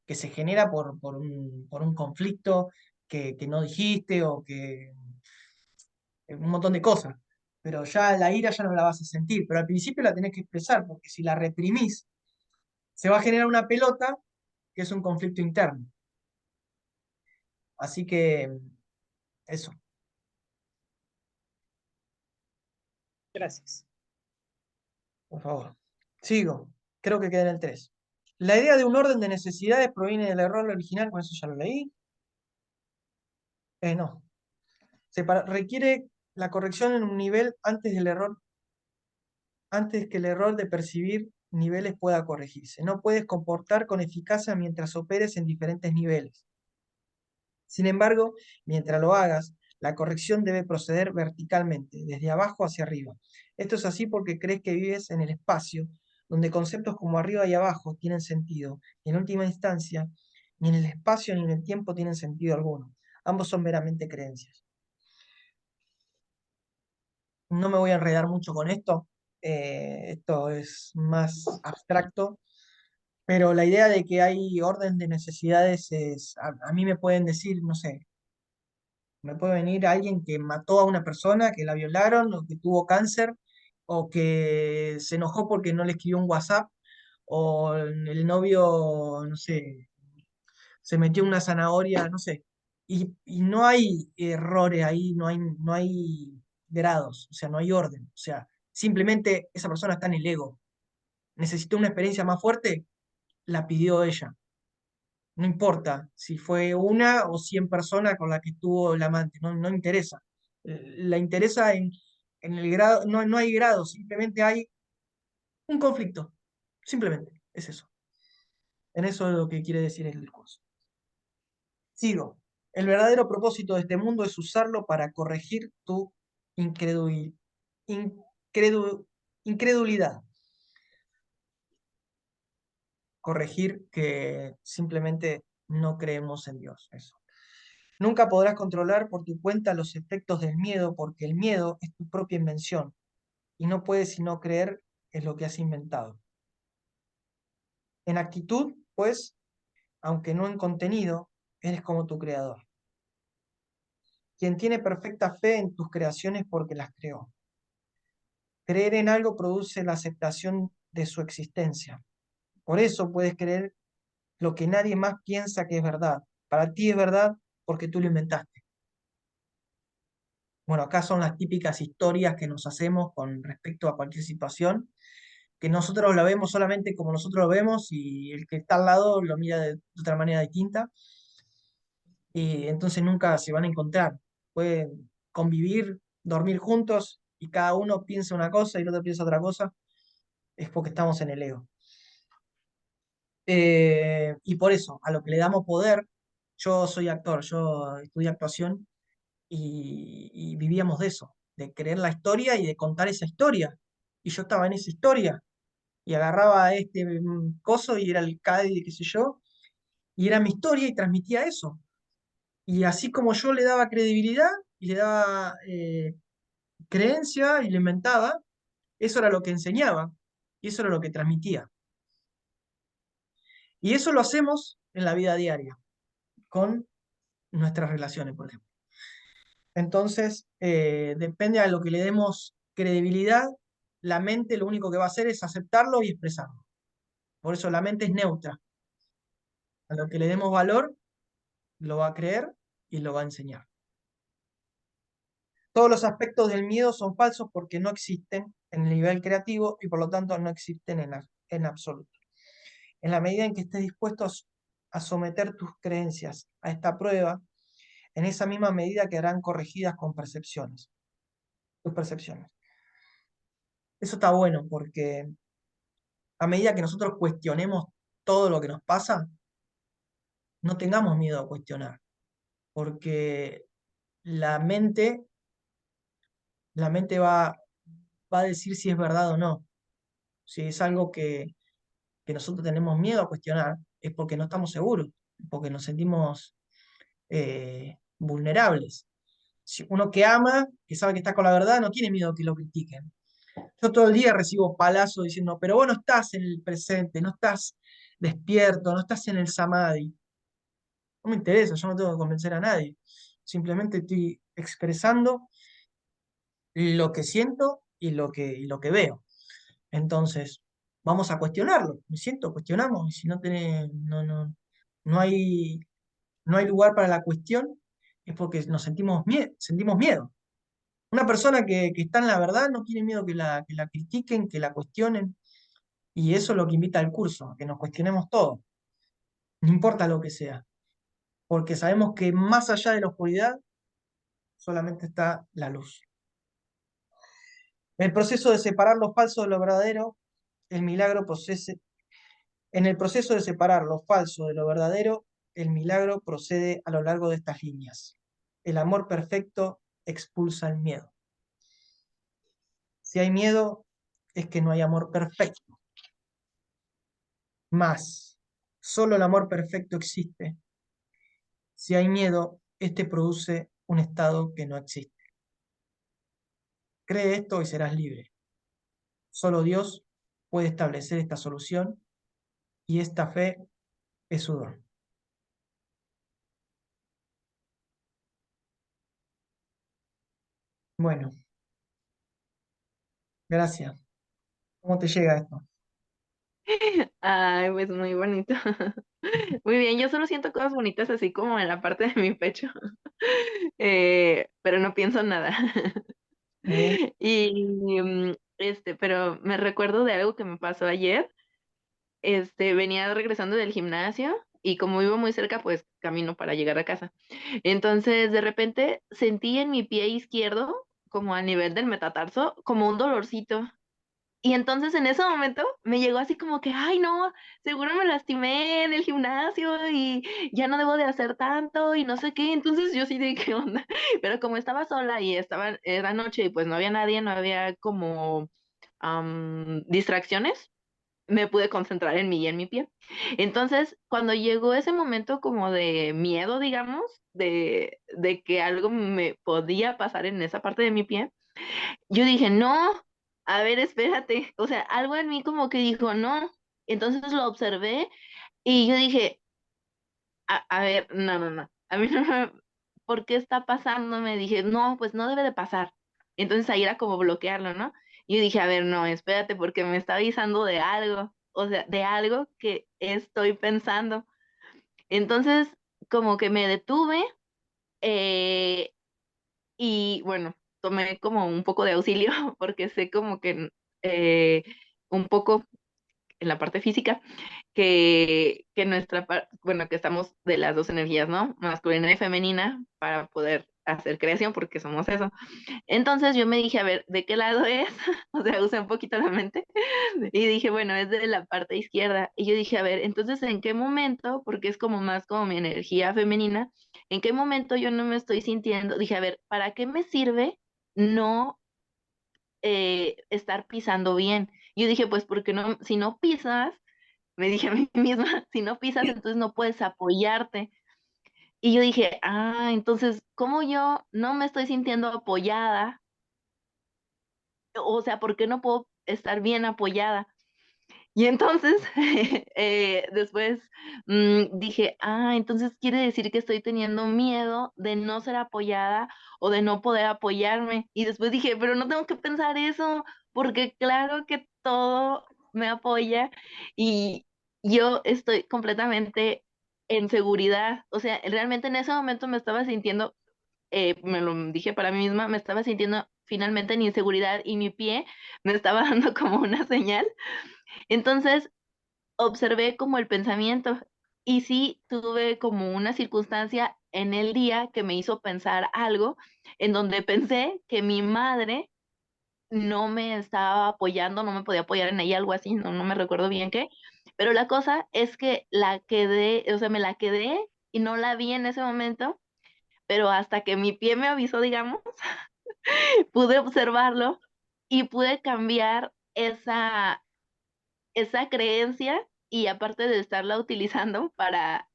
se genera por un conflicto que no dijiste o que un montón de cosas. Pero ya la ira ya no la vas a sentir, pero al principio la tenés que expresar, porque si la reprimís, se va a generar una pelota que es un conflicto interno. Así que eso, Gracias. por favor. Sigo, creo que queda en el 3. La idea de un orden de necesidades proviene del error original, con eso ya lo leí. No. Requiere la corrección en un nivel antes que el error de percibir niveles pueda corregirse. No puedes comportar con eficacia mientras operes en diferentes niveles. Sin embargo, mientras lo hagas, la corrección debe proceder verticalmente, desde abajo hacia arriba. Esto es así porque crees que vives en el espacio, donde conceptos como arriba y abajo tienen sentido, y en última instancia, ni en el espacio ni en el tiempo tienen sentido alguno. Ambos son meramente creencias. No me voy a enredar mucho con esto, esto es más abstracto, pero la idea de que hay orden de necesidades es, a mí me pueden decir, no sé, me puede venir alguien que mató a una persona, que la violaron, o que tuvo cáncer, o que se enojó porque no le escribió un WhatsApp, o el novio, no sé, se metió una zanahoria, no sé. Y no hay errores ahí, no hay grados, o sea, no hay orden. O sea, simplemente esa persona está en el ego. Necesitó una experiencia más fuerte, la pidió ella. No importa si fue una o 100 personas con las que estuvo el amante, no interesa. La interesa en el grado, no hay grado, simplemente hay un conflicto. Simplemente, es eso. En eso es lo que quiere decir el curso. Sigo. El verdadero propósito de este mundo es usarlo para corregir tu incredul- incredu- incredulidad. Corregir que simplemente no creemos en Dios. Eso. Nunca podrás controlar por tu cuenta los efectos del miedo, porque el miedo es tu propia invención y no puedes sino creer en lo que has inventado. En actitud, pues, aunque no en contenido, eres como tu creador, quien tiene perfecta fe en tus creaciones porque las creó. Creer en algo produce la aceptación de su existencia. Por eso puedes creer lo que nadie más piensa que es verdad. Para ti es verdad porque tú lo inventaste. Bueno, acá son las típicas historias que nos hacemos con respecto a cualquier situación, que nosotros la vemos solamente como nosotros lo vemos y el que está al lado lo mira de otra manera distinta, y entonces nunca se van a encontrar. Pueden convivir, dormir juntos y cada uno piensa una cosa y el otro piensa otra cosa, es porque estamos en el ego. Y por eso, a lo que le damos poder, yo soy actor, yo estudié actuación y vivíamos de eso, de creer la historia y de contar esa historia. Y yo estaba en esa historia y agarraba a este coso y era el CAD, qué sé yo, y era mi historia y transmitía eso. Y así como yo le daba credibilidad y le daba creencia y lo inventaba, eso era lo que enseñaba y eso era lo que transmitía. Y eso lo hacemos en la vida diaria, con nuestras relaciones, por ejemplo. Entonces, depende a lo que le demos credibilidad, la mente lo único que va a hacer es aceptarlo y expresarlo. Por eso la mente es neutra. A lo que le demos valor, lo va a creer y lo va a enseñar. Todos los aspectos del miedo son falsos porque no existen en el nivel creativo y por lo tanto no existen en absoluto. En la medida en que estés dispuesto a someter tus creencias a esta prueba, en esa misma medida quedarán corregidas con tus percepciones. Eso está bueno porque a medida que nosotros cuestionemos todo lo que nos pasa, no tengamos miedo a cuestionar, porque la mente, la mente va a decir si es verdad o no. Si es algo que nosotros tenemos miedo a cuestionar, es porque no estamos seguros, porque nos sentimos vulnerables. Si uno que ama, que sabe que está con la verdad, no tiene miedo que lo critiquen. Yo todo el día recibo palazos diciendo, pero vos no estás en el presente, no estás despierto, no estás en el samadhi. No me interesa, yo no tengo que convencer a nadie. Simplemente estoy expresando lo que siento y lo que veo. Entonces, vamos a cuestionarlo. Me siento, cuestionamos, y si no hay, no hay lugar para la cuestión, es porque nos sentimos miedo. Una persona que está en la verdad no tiene miedo que la critiquen, que la cuestionen, y eso es lo que invita al curso, a que nos cuestionemos todo, no importa lo que sea, porque sabemos que más allá de la oscuridad solamente está la luz. En el proceso de separar lo falso de lo verdadero, el milagro procese. En el proceso de separar lo falso de lo verdadero, el milagro procede a lo largo de estas líneas. El amor perfecto expulsa el miedo. Si hay miedo, es que no hay amor perfecto. Más, solo el amor perfecto existe. Si hay miedo, este produce un estado que no existe. Cree esto y serás libre. Solo Dios puede establecer esta solución y esta fe es su don. Bueno, gracias. ¿Cómo te llega esto? Ay, pues muy bonito. Muy bien, yo solo siento cosas bonitas así como en la parte de mi pecho, pero no pienso nada. ¿Eh? Y pero me recuerdo de algo que me pasó ayer. Venía regresando del gimnasio y como vivo muy cerca, pues camino para llegar a casa. Entonces, de repente sentí en mi pie izquierdo, como a nivel del metatarso, como un dolorcito. Y entonces en ese momento me llegó así como que, ay no, seguro me lastimé en el gimnasio y ya no debo de hacer tanto y no sé qué. Entonces yo sí de qué onda. Pero como estaba sola y era noche y pues no había nadie, no había como distracciones, me pude concentrar en mí y en mi pie. Entonces, cuando llegó ese momento como de miedo, digamos, de que algo me podía pasar en esa parte de mi pie, yo dije, no, a ver, espérate. O sea, algo en mí como que dijo, no. Entonces lo observé y yo dije, a ver, no, no, no. A mí no me, ¿por qué está pasando? Me dije, no, pues no debe de pasar. Entonces ahí era como bloquearlo, ¿no? Y yo dije, a ver, no, espérate, porque me está avisando de algo, o sea, de algo que estoy pensando. Entonces, como que me detuve, eh, y bueno, tomé como un poco de auxilio, porque sé como que un poco en la parte física que bueno, que estamos de las dos energías, ¿no? Masculina y femenina, para poder hacer creación, porque somos eso. Entonces yo me dije, a ver, ¿de qué lado es? O sea, usé un poquito la mente y dije, bueno, es de la parte izquierda. Y yo dije, a ver, entonces, ¿en qué momento? Porque es como más como mi energía femenina, ¿en qué momento yo no me estoy sintiendo? Dije, a ver, ¿para qué me sirve no estar pisando bien? Yo dije, pues porque no, si no pisas, me dije a mí misma, si no pisas, entonces no puedes apoyarte. Y yo dije, ah, entonces, ¿cómo yo no me estoy sintiendo apoyada? O sea, ¿por qué no puedo estar bien apoyada? Y entonces, después dije, ah, entonces quiere decir que estoy teniendo miedo de no ser apoyada o de no poder apoyarme. Y después dije, pero no tengo que pensar eso, porque claro que todo me apoya y yo estoy completamente en seguridad. O sea, realmente en ese momento me estaba sintiendo, me lo dije para mí misma, me estaba sintiendo finalmente en inseguridad y mi pie me estaba dando como una señal. Entonces, observé como el pensamiento y sí tuve como una circunstancia en el día que me hizo pensar algo en donde pensé que mi madre no me estaba apoyando, no me podía apoyar en ella, algo así, no me recuerdo bien qué, pero la cosa es que la quedé, o sea, me la quedé y no la vi en ese momento, pero hasta que mi pie me avisó, digamos, pude observarlo y pude cambiar esa creencia y aparte de estarla utilizando para,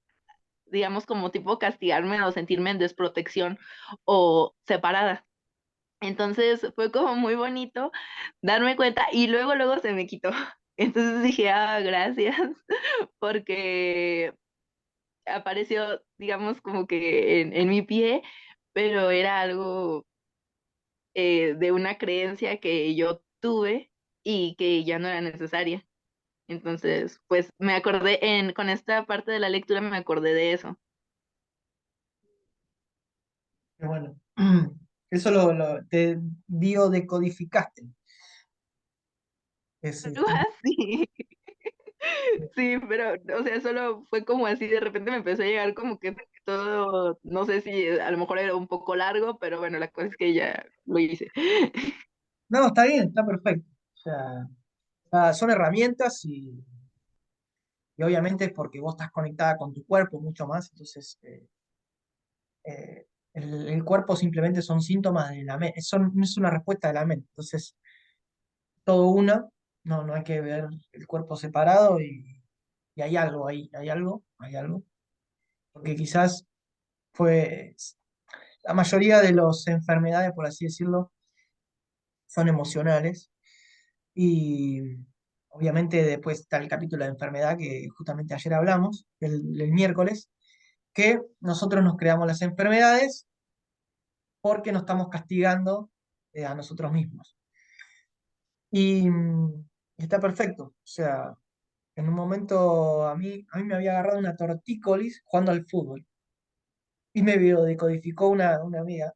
digamos, como tipo castigarme o sentirme en desprotección o separada. Entonces fue como muy bonito darme cuenta y luego se me quitó. Entonces dije, ah, gracias, porque apareció, digamos, como que en mi pie, pero era algo de una creencia que yo tuve y que ya no era necesaria. Entonces, pues me acordé, con esta parte de la lectura me acordé de eso. Pero bueno, eso te biodecodificaste. Es, Algo así. Sí, pero, o sea, solo fue como así, de repente me empezó a llegar como que todo, no sé si a lo mejor era un poco largo, pero bueno, la cosa es que ya lo hice. no, está bien, está perfecto. O sea, son herramientas y obviamente es porque vos estás conectada con tu cuerpo mucho más, entonces el cuerpo simplemente son síntomas de la mente, es una respuesta de la mente. Entonces, todo uno, no hay que ver el cuerpo separado y hay algo ahí, hay algo, porque quizás fue, la mayoría de las enfermedades, por así decirlo, son emocionales y obviamente después está el capítulo de enfermedad que justamente ayer hablamos, el miércoles, que nosotros nos creamos las enfermedades porque nos estamos castigando a nosotros mismos. Y está perfecto, o sea, en un momento a mí me había agarrado una tortícolis jugando al fútbol y me biodecodificó una amiga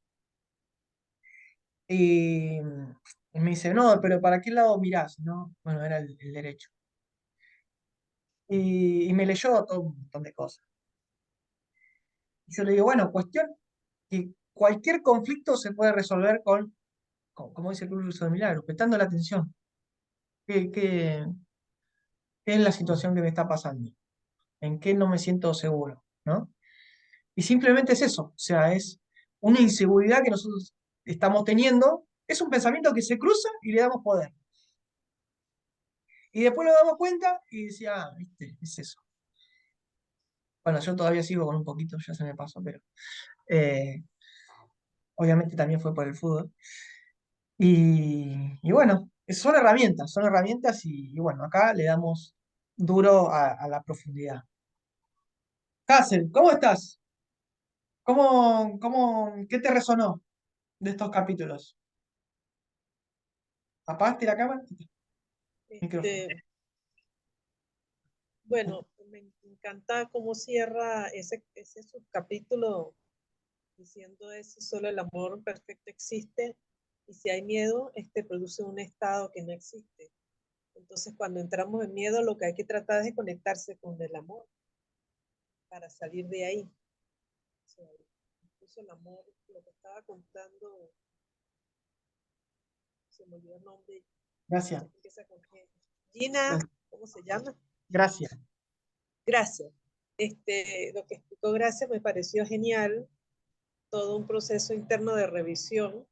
y me dice, no, pero ¿para qué lado mirás? ¿No? Bueno, era el derecho. Y me leyó todo un montón de cosas. Y yo le digo, bueno, cuestión que cualquier conflicto se puede resolver como dice el Curso de Milagros, prestando la atención. ¿Qué es la situación que me está pasando? ¿En qué no me siento seguro? ¿No? Y simplemente es eso, o sea, es una inseguridad que nosotros estamos teniendo, es un pensamiento que se cruza y le damos poder. Y después nos damos cuenta y decía, ah, viste, es eso. Bueno, yo todavía sigo con un poquito, ya se me pasó, pero eh, obviamente también fue por el fútbol. Y bueno, son herramientas y bueno, acá le damos duro a la profundidad. Hazel, ¿cómo estás? ¿Qué te resonó de estos capítulos? ¿Apagaste la cámara? Micrófono. Este, bueno, me encanta cómo cierra ese subcapítulo diciendo eso, solo el amor perfecto existe y si hay miedo, este produce un estado que no existe. Entonces, cuando entramos en miedo, lo que hay que tratar es de conectarse con el amor para salir de ahí. O sea, incluso el amor, lo que estaba contando, se me olvidó el nombre, Gracias. empieza con G. Gina, ¿cómo se llama? Gracias. Gracias. Lo que explicó Gracias me pareció genial, todo un proceso interno de revisión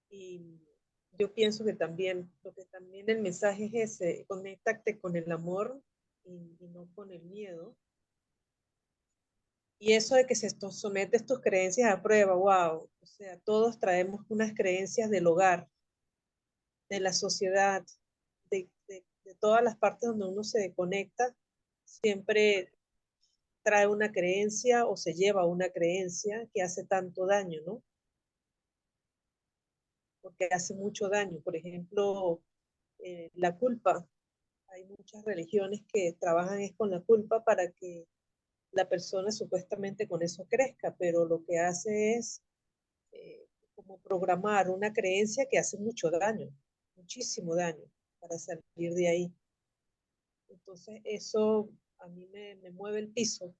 y yo pienso que también, lo que también el mensaje es ese, conéctate con el amor y no con el miedo. Y eso de que se sometes tus creencias a prueba, wow, o sea, todos traemos unas creencias del hogar, de la sociedad, de todas las partes donde uno se conecta, siempre trae una creencia o se lleva una creencia que hace tanto daño, ¿no? Porque hace mucho daño. Por ejemplo, la culpa. Hay muchas religiones que trabajan es con la culpa para que la persona supuestamente con eso crezca, pero lo que hace es como programar una creencia que hace mucho daño, muchísimo daño para salir de ahí. Entonces eso a mí me mueve el piso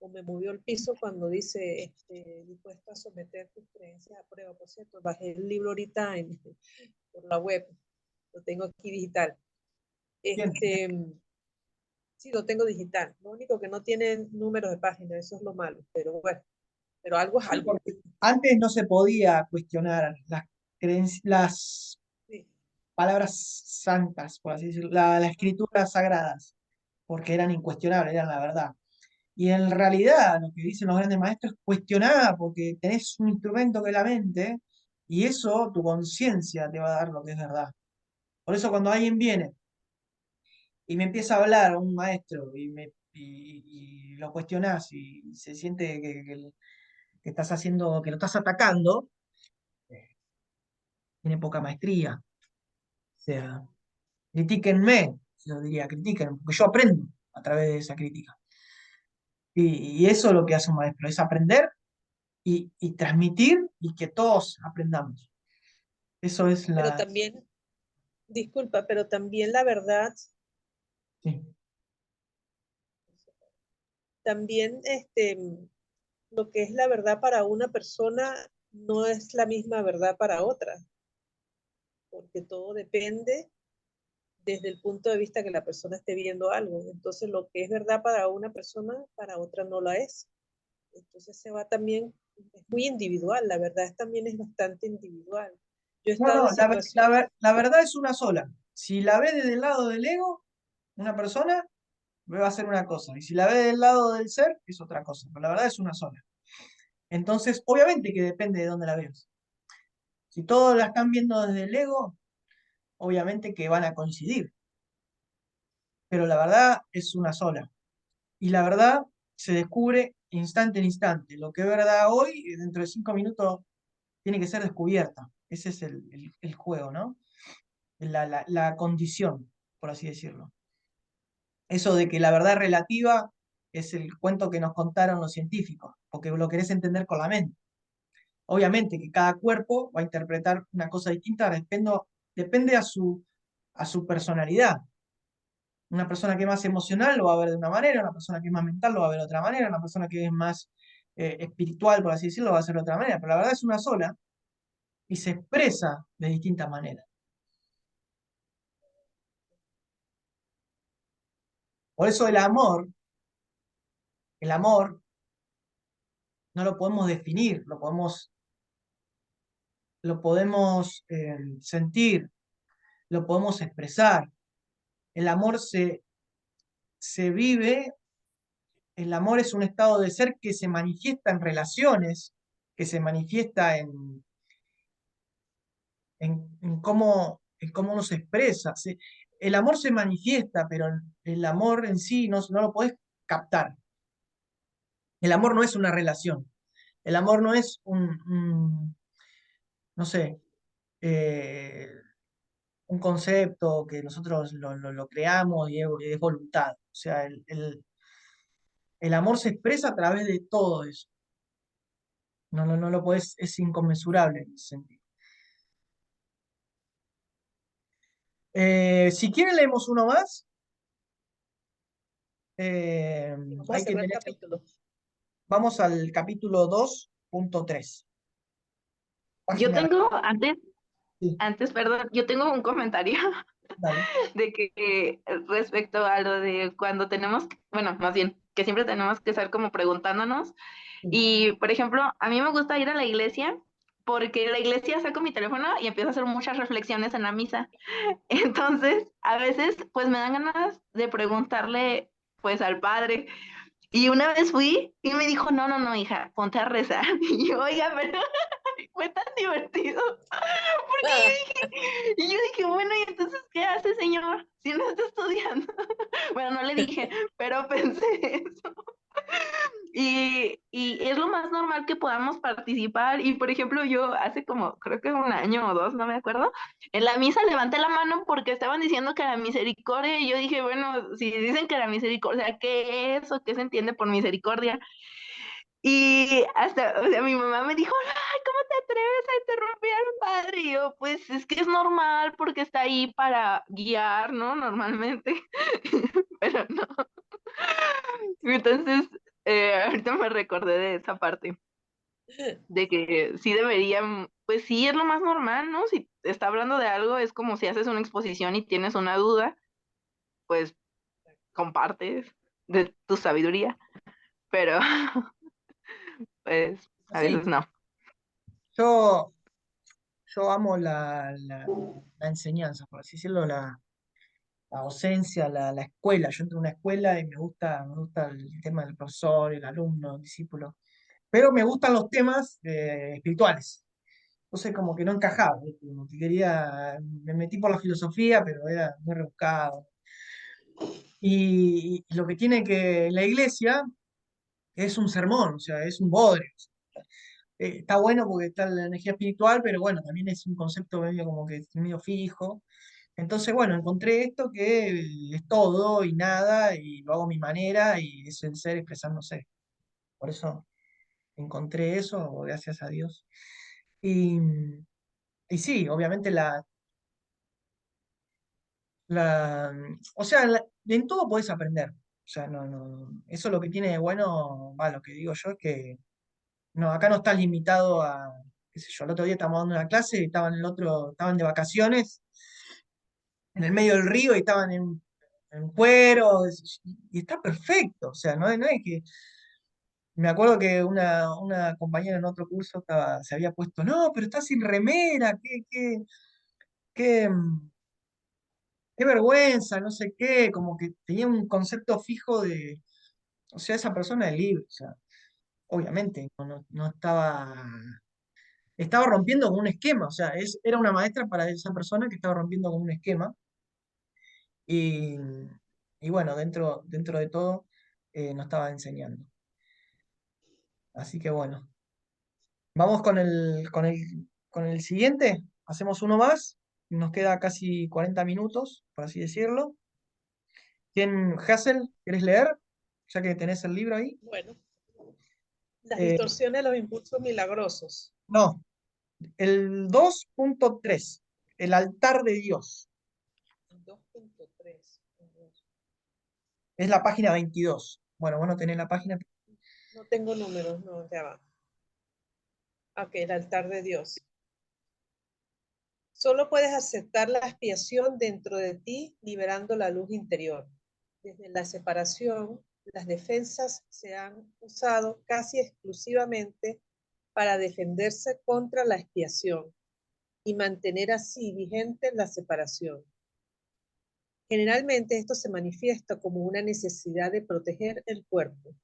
o me movió el piso cuando dice, dispuesto a someter tus creencias a prueba. Por cierto, bajé el libro ahorita por la web, lo tengo aquí digital. Bien. Sí, lo tengo digital. Lo único que no tiene números de página, eso es lo malo, pero bueno, pero algo es Sí, algo. porque antes no se podía cuestionar las Sí. palabras santas, por así decirlo, las escrituras sagradas, porque eran incuestionables, eran la verdad. Y en realidad lo que dicen los grandes maestros es cuestionar, porque tenés un instrumento que es la mente, y eso, tu conciencia te va a dar lo que es verdad. Por eso cuando alguien viene y me empieza a hablar, un maestro, y lo cuestionás y se siente que estás haciendo, que lo estás atacando, tiene poca maestría. O sea, critíquenme, yo diría, critiquen, porque yo aprendo a través de esa crítica. Y eso es lo que hace un maestro, es aprender y transmitir y que todos aprendamos. Eso es Pero la... también, disculpa, pero también la verdad, Sí. también lo que es la verdad para una persona no es la misma verdad para otra, porque todo depende desde el punto de vista que la persona esté viendo algo. Entonces, lo que es verdad para una persona, para otra no la es. Entonces, se va también, es muy individual, la verdad también es bastante individual. Yo he No, estado no, en situaciones, la verdad es una sola. Si la ves desde el lado del ego, una persona va a ser una cosa. Y si la ves del lado del ser, es otra cosa. Pero la verdad es una sola. Entonces, obviamente que depende de dónde la veas. Si todos la están viendo desde el ego, obviamente que van a coincidir. Pero la verdad es una sola. Y la verdad se descubre instante en instante. Lo que es verdad hoy, dentro de 5 minutos, tiene que ser descubierta. Ese es el juego, ¿no? La condición, por así decirlo. Eso de que la verdad relativa es el cuento que nos contaron los científicos, porque lo querés entender con la mente. Obviamente que cada cuerpo va a interpretar una cosa distinta, depende a su personalidad. Una persona que es más emocional lo va a ver de una manera, una persona que es más mental lo va a ver de otra manera, una persona que es más espiritual, por así decirlo, lo va a hacer de otra manera. Pero la verdad es una sola y se expresa de distintas maneras. Por eso el amor no lo podemos definir, lo podemos sentir, lo podemos expresar. El amor se vive, el amor es un estado de ser que se manifiesta en relaciones, que se manifiesta en cómo uno se expresa. El amor se manifiesta, pero el amor en sí no lo podés captar. El amor no es una relación. El amor no es no sé, eh, un concepto que nosotros lo creamos y es voluntad. O sea, el amor se expresa a través de todo eso. No lo puedes, es inconmensurable en ese sentido. Si quieren leemos uno más. vamos a Hay que cerrar el tener, capítulo. vamos al capítulo 2.3. Yo Página. tengo, Sí, perdón, yo tengo un comentario dale. de que respecto a lo de cuando tenemos, bueno, más bien, que siempre tenemos que estar como preguntándonos. Sí. Y, por ejemplo, a mí me gusta ir a la iglesia porque en la iglesia saco mi teléfono y empiezo a hacer muchas reflexiones en la misa. Entonces, a veces, pues me dan ganas de preguntarle, pues, al padre. Y una vez fui y me dijo, no, no, no, hija, ponte a rezar. Y yo, oiga, pero fue tan divertido. Porque Ah, y yo dije, bueno, ¿y entonces qué hace, señor? Si no está estudiando. Bueno, no le dije, pero pensé eso. Y es lo más normal que podamos participar. Y por ejemplo, yo hace como, creo que 1 año o 2, no me acuerdo, en la misa levanté la mano porque estaban diciendo que la misericordia. Y yo dije, bueno, si dicen que la misericordia, ¿qué es o qué se entiende por misericordia? Y hasta, o sea, mi mamá me dijo, ay, ¿cómo te atreves a interrumpir al padre? Y yo, pues es que es normal porque está ahí para guiar, ¿no? Normalmente, pero no. Entonces, ahorita me recordé de esa parte, de que sí deberían, pues sí es lo más normal, ¿no? Si está hablando de algo, es como si haces una exposición y tienes una duda, pues compartes de tu sabiduría, pero pues a Sí, veces no. yo, yo amo la enseñanza, por así decirlo, la docencia, la escuela. Yo entro a una escuela y me gusta el tema del profesor, el alumno, el discípulo. Pero me gustan los temas espirituales. Entonces como que no encajaba, ¿viste? Como que quería, me metí por la filosofía, pero era muy rebuscado. Y lo que tiene que la iglesia es un sermón, o sea, es un bodrio. Está bueno porque está la energía espiritual, pero bueno, también es un concepto medio como que es medio fijo. Entonces, bueno, encontré esto que es todo y nada, y lo hago a mi manera, y es el ser expresándose. Por eso encontré eso, gracias a Dios. Y, y sí, obviamente o sea, en todo podés aprender. O sea, eso lo que tiene de bueno, va, lo que digo yo es que no, acá no estás limitado a, qué sé yo, el otro día estábamos dando una clase y estaban de vacaciones en el medio del río y estaban en cuero, y está perfecto. O sea, no es que. Me acuerdo que una compañera en otro curso se había puesto, no, pero está sin remera, qué, qué vergüenza, no sé qué, como que tenía un concepto fijo de, o sea, esa persona es libre, o sea, obviamente, no estaba rompiendo con un esquema, o sea, era una maestra para esa persona que estaba rompiendo con un esquema, y, y bueno, dentro de todo, nos estaba enseñando. Así que bueno, vamos con el siguiente, hacemos uno más, nos queda casi 40 minutos, por así decirlo. Hassel, ¿querés leer? Ya que tenés el libro ahí. Bueno, las Eh, distorsiones de los impulsos milagrosos. no, el 2.3, el altar de Dios, 2.3. es la página 22. Bueno, bueno, tenés la página. No tengo números, no, ya va. Ok, el altar de Dios. Solo puedes aceptar la expiación dentro de ti, liberando la luz interior. Desde la separación, las defensas se han usado casi exclusivamente para defenderse contra la expiación y mantener así vigente la separación. Generalmente esto se manifiesta como una necesidad de proteger el cuerpo.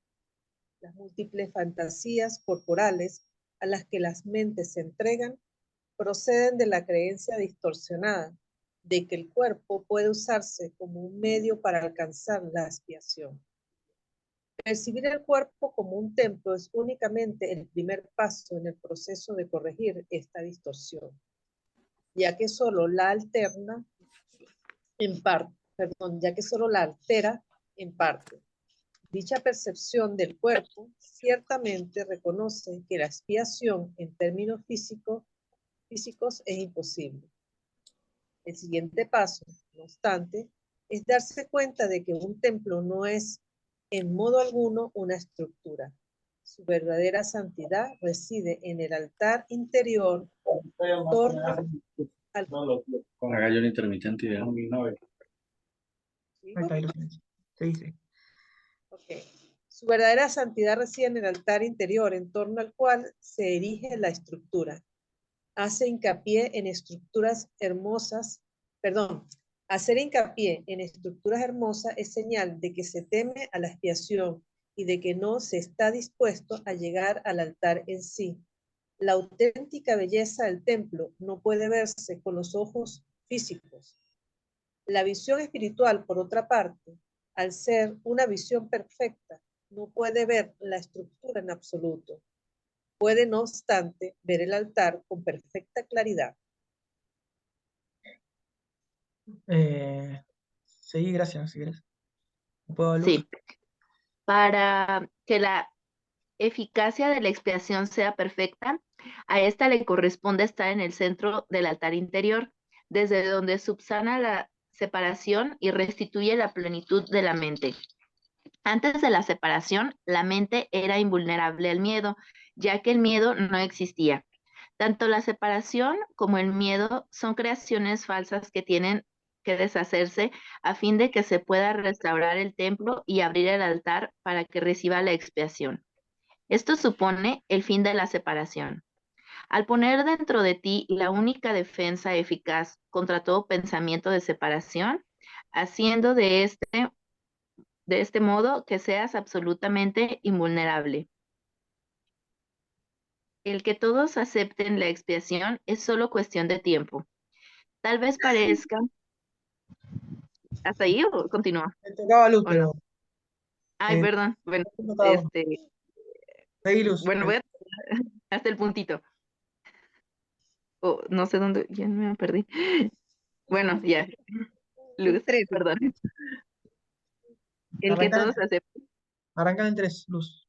Las múltiples fantasías corporales a las que las mentes se entregan proceden de la creencia distorsionada de que el cuerpo puede usarse como un medio para alcanzar la expiación. Percibir el cuerpo como un templo es únicamente el primer paso en el proceso de corregir esta distorsión, ya que solo la alterna en parte, perdón, ya que solo la altera en parte. Dicha percepción del cuerpo ciertamente reconoce que la expiación en términos físicos es imposible. El siguiente paso, no obstante, es darse cuenta de que un templo no es en modo alguno una estructura. Su verdadera santidad reside en el altar interior en torno al... Con el gallo intermitente y de Ahí está, ahí lo tenés. Se dice. Okay. Su verdadera santidad reside en el altar interior en torno al cual se erige la estructura. Hace hincapié en estructuras hermosas, perdón, hacer hincapié en estructuras hermosas es señal de que se teme a la expiación y de que no se está dispuesto a llegar al altar en sí. La auténtica belleza del templo no puede verse con los ojos físicos. La visión espiritual, por otra parte, al ser una visión perfecta, no puede ver la estructura en absoluto. Puede, no obstante, ver el altar con perfecta claridad. Seguí, gracias, si querés. ¿No puedo, Luz? Sí, para que la eficacia de la expiación sea perfecta, a esta le corresponde estar en el centro del altar interior, desde donde subsana la separación y restituye la plenitud de la mente. Antes de la separación, la mente era invulnerable al miedo, ya que el miedo no existía. Tanto la separación como el miedo son creaciones falsas que tienen que deshacerse a fin de que se pueda restaurar el templo y abrir el altar para que reciba la expiación. Esto supone el fin de la separación. Al poner dentro de ti la única defensa eficaz contra todo pensamiento de separación, haciendo de este modo que seas absolutamente invulnerable. El que todos acepten la expiación es solo cuestión de tiempo. Tal vez parezca, ¿hasta ahí o continúa? Me tocaba luz, ¿O no? pero Ay, eh, perdón. Bueno, uno cada uno. Seguí, Luz. bueno, voy a hasta el puntito. No sé dónde, ya me perdí. Bueno, ya, El Luz, 13. perdón. El que Arrancan, todos acepten. arrancan en 3, Luz.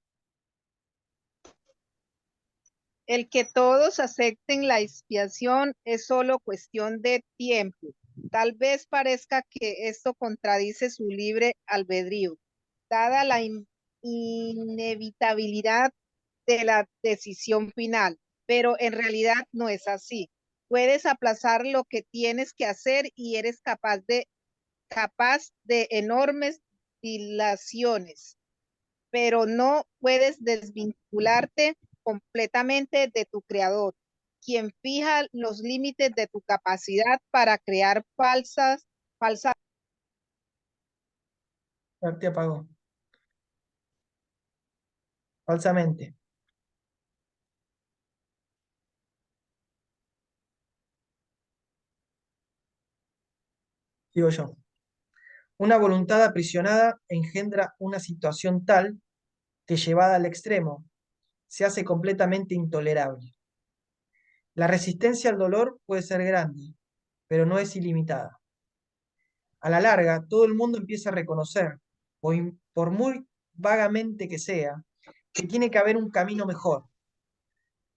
El que todos acepten la expiación es solo cuestión de tiempo. Tal vez parezca que esto contradice su libre albedrío, dada la inevitabilidad de la decisión final, pero en realidad no es así. Puedes aplazar lo que tienes que hacer y eres capaz de enormes dilaciones, pero no puedes desvincularte completamente de tu creador, quien fija los límites de tu capacidad para crear falsas. Te apagó. Falsamente. Digo yo. Una voluntad aprisionada engendra una situación tal que llevada al extremo se hace completamente intolerable. La resistencia al dolor puede ser grande, pero no es ilimitada. A la larga, todo el mundo empieza a reconocer, por muy vagamente que sea, que tiene que haber un camino mejor.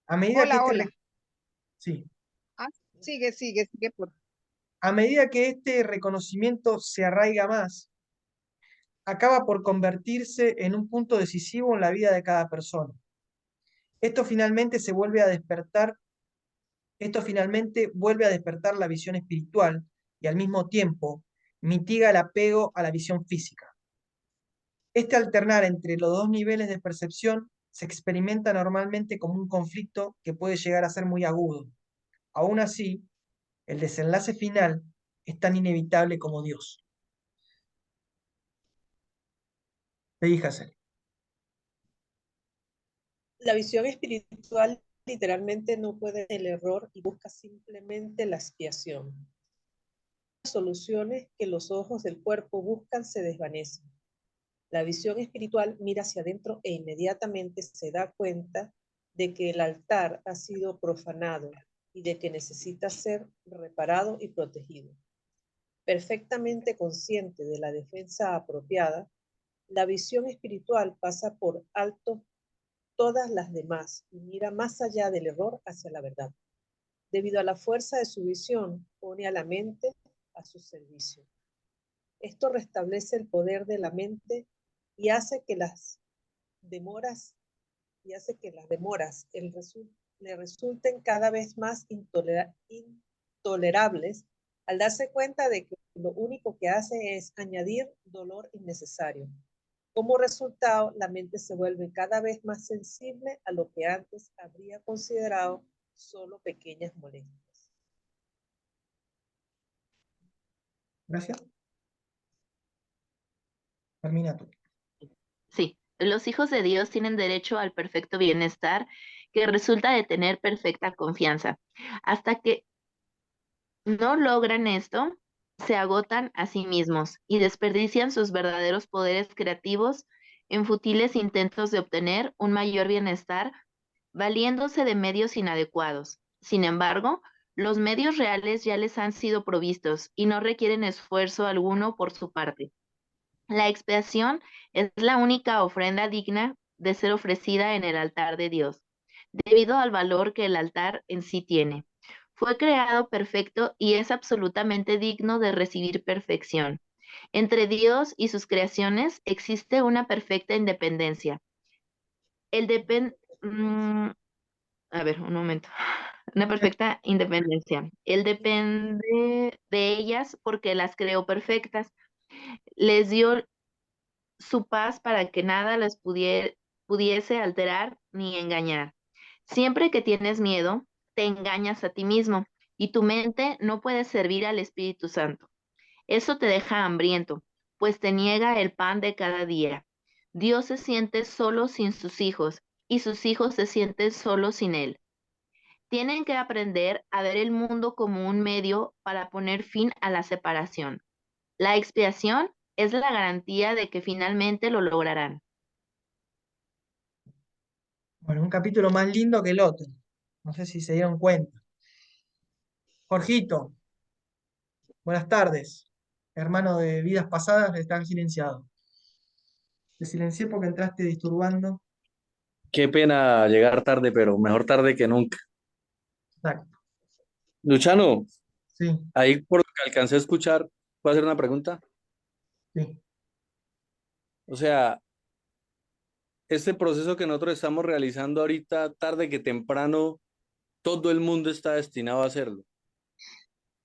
A medida que Hola, hola. sí, Ah, sigue, por a medida que este reconocimiento se arraiga más, acaba por convertirse en un punto decisivo en la vida de cada persona. Esto finalmente se vuelve a despertar, esto finalmente vuelve a despertar la visión espiritual y al mismo tiempo mitiga el apego a la visión física. Este alternar entre los dos niveles de percepción se experimenta normalmente como un conflicto que puede llegar a ser muy agudo. Aún así, el desenlace final es tan inevitable como Dios. Fíjase. La visión espiritual literalmente no puede el error y busca simplemente la expiación. Las soluciones que los ojos del cuerpo buscan se desvanecen. La visión espiritual mira hacia adentro e inmediatamente se da cuenta de que el altar ha sido profanado y de que necesita ser reparado y protegido. Perfectamente consciente de la defensa apropiada, la visión espiritual pasa por alto todas las demás y mira más allá del error hacia la verdad. Debido a la fuerza de su visión, pone a la mente a su servicio. Esto restablece el poder de la mente y hace que las demoras le resulten cada vez más intolerables al darse cuenta de que lo único que hace es añadir dolor innecesario. Como resultado, la mente se vuelve cada vez más sensible a lo que antes habría considerado solo pequeñas molestias. Gracias. Termina tú. Sí, los hijos de Dios tienen derecho al perfecto bienestar que resulta de tener perfecta confianza. Hasta que no logran esto, se agotan a sí mismos y desperdician sus verdaderos poderes creativos en futiles intentos de obtener un mayor bienestar valiéndose de medios inadecuados. Sin embargo, los medios reales ya les han sido provistos y no requieren esfuerzo alguno por su parte. La expiación es la única ofrenda digna de ser ofrecida en el altar de Dios, debido al valor que el altar en sí tiene. Fue creado perfecto y es absolutamente digno de recibir perfección. Entre Dios y sus creaciones existe una perfecta independencia. El depen- mm, a ver, un momento. Una perfecta independencia. Él depende de ellas porque las creó perfectas. Les dio su paz para que nada las pudiese alterar ni engañar. Siempre que tienes miedo, te engañas a ti mismo y tu mente no puede servir al Espíritu Santo. Eso te deja hambriento, pues te niega el pan de cada día. Dios se siente solo sin sus hijos y sus hijos se sienten solos sin Él. Tienen que aprender a ver el mundo como un medio para poner fin a la separación. La expiación es la garantía de que finalmente lo lograrán. Bueno, un capítulo más lindo que el otro. No sé si se dieron cuenta. Jorgito, buenas tardes. Hermano de vidas pasadas, estás silenciado. Te silencié porque entraste disturbando. Qué pena llegar tarde, pero mejor tarde que nunca. Exacto. Luciano, Sí, ahí por lo que alcancé a escuchar, ¿puedo hacer una pregunta? sí. O sea, este proceso que nosotros estamos realizando ahorita, tarde que temprano, todo el mundo está destinado a hacerlo.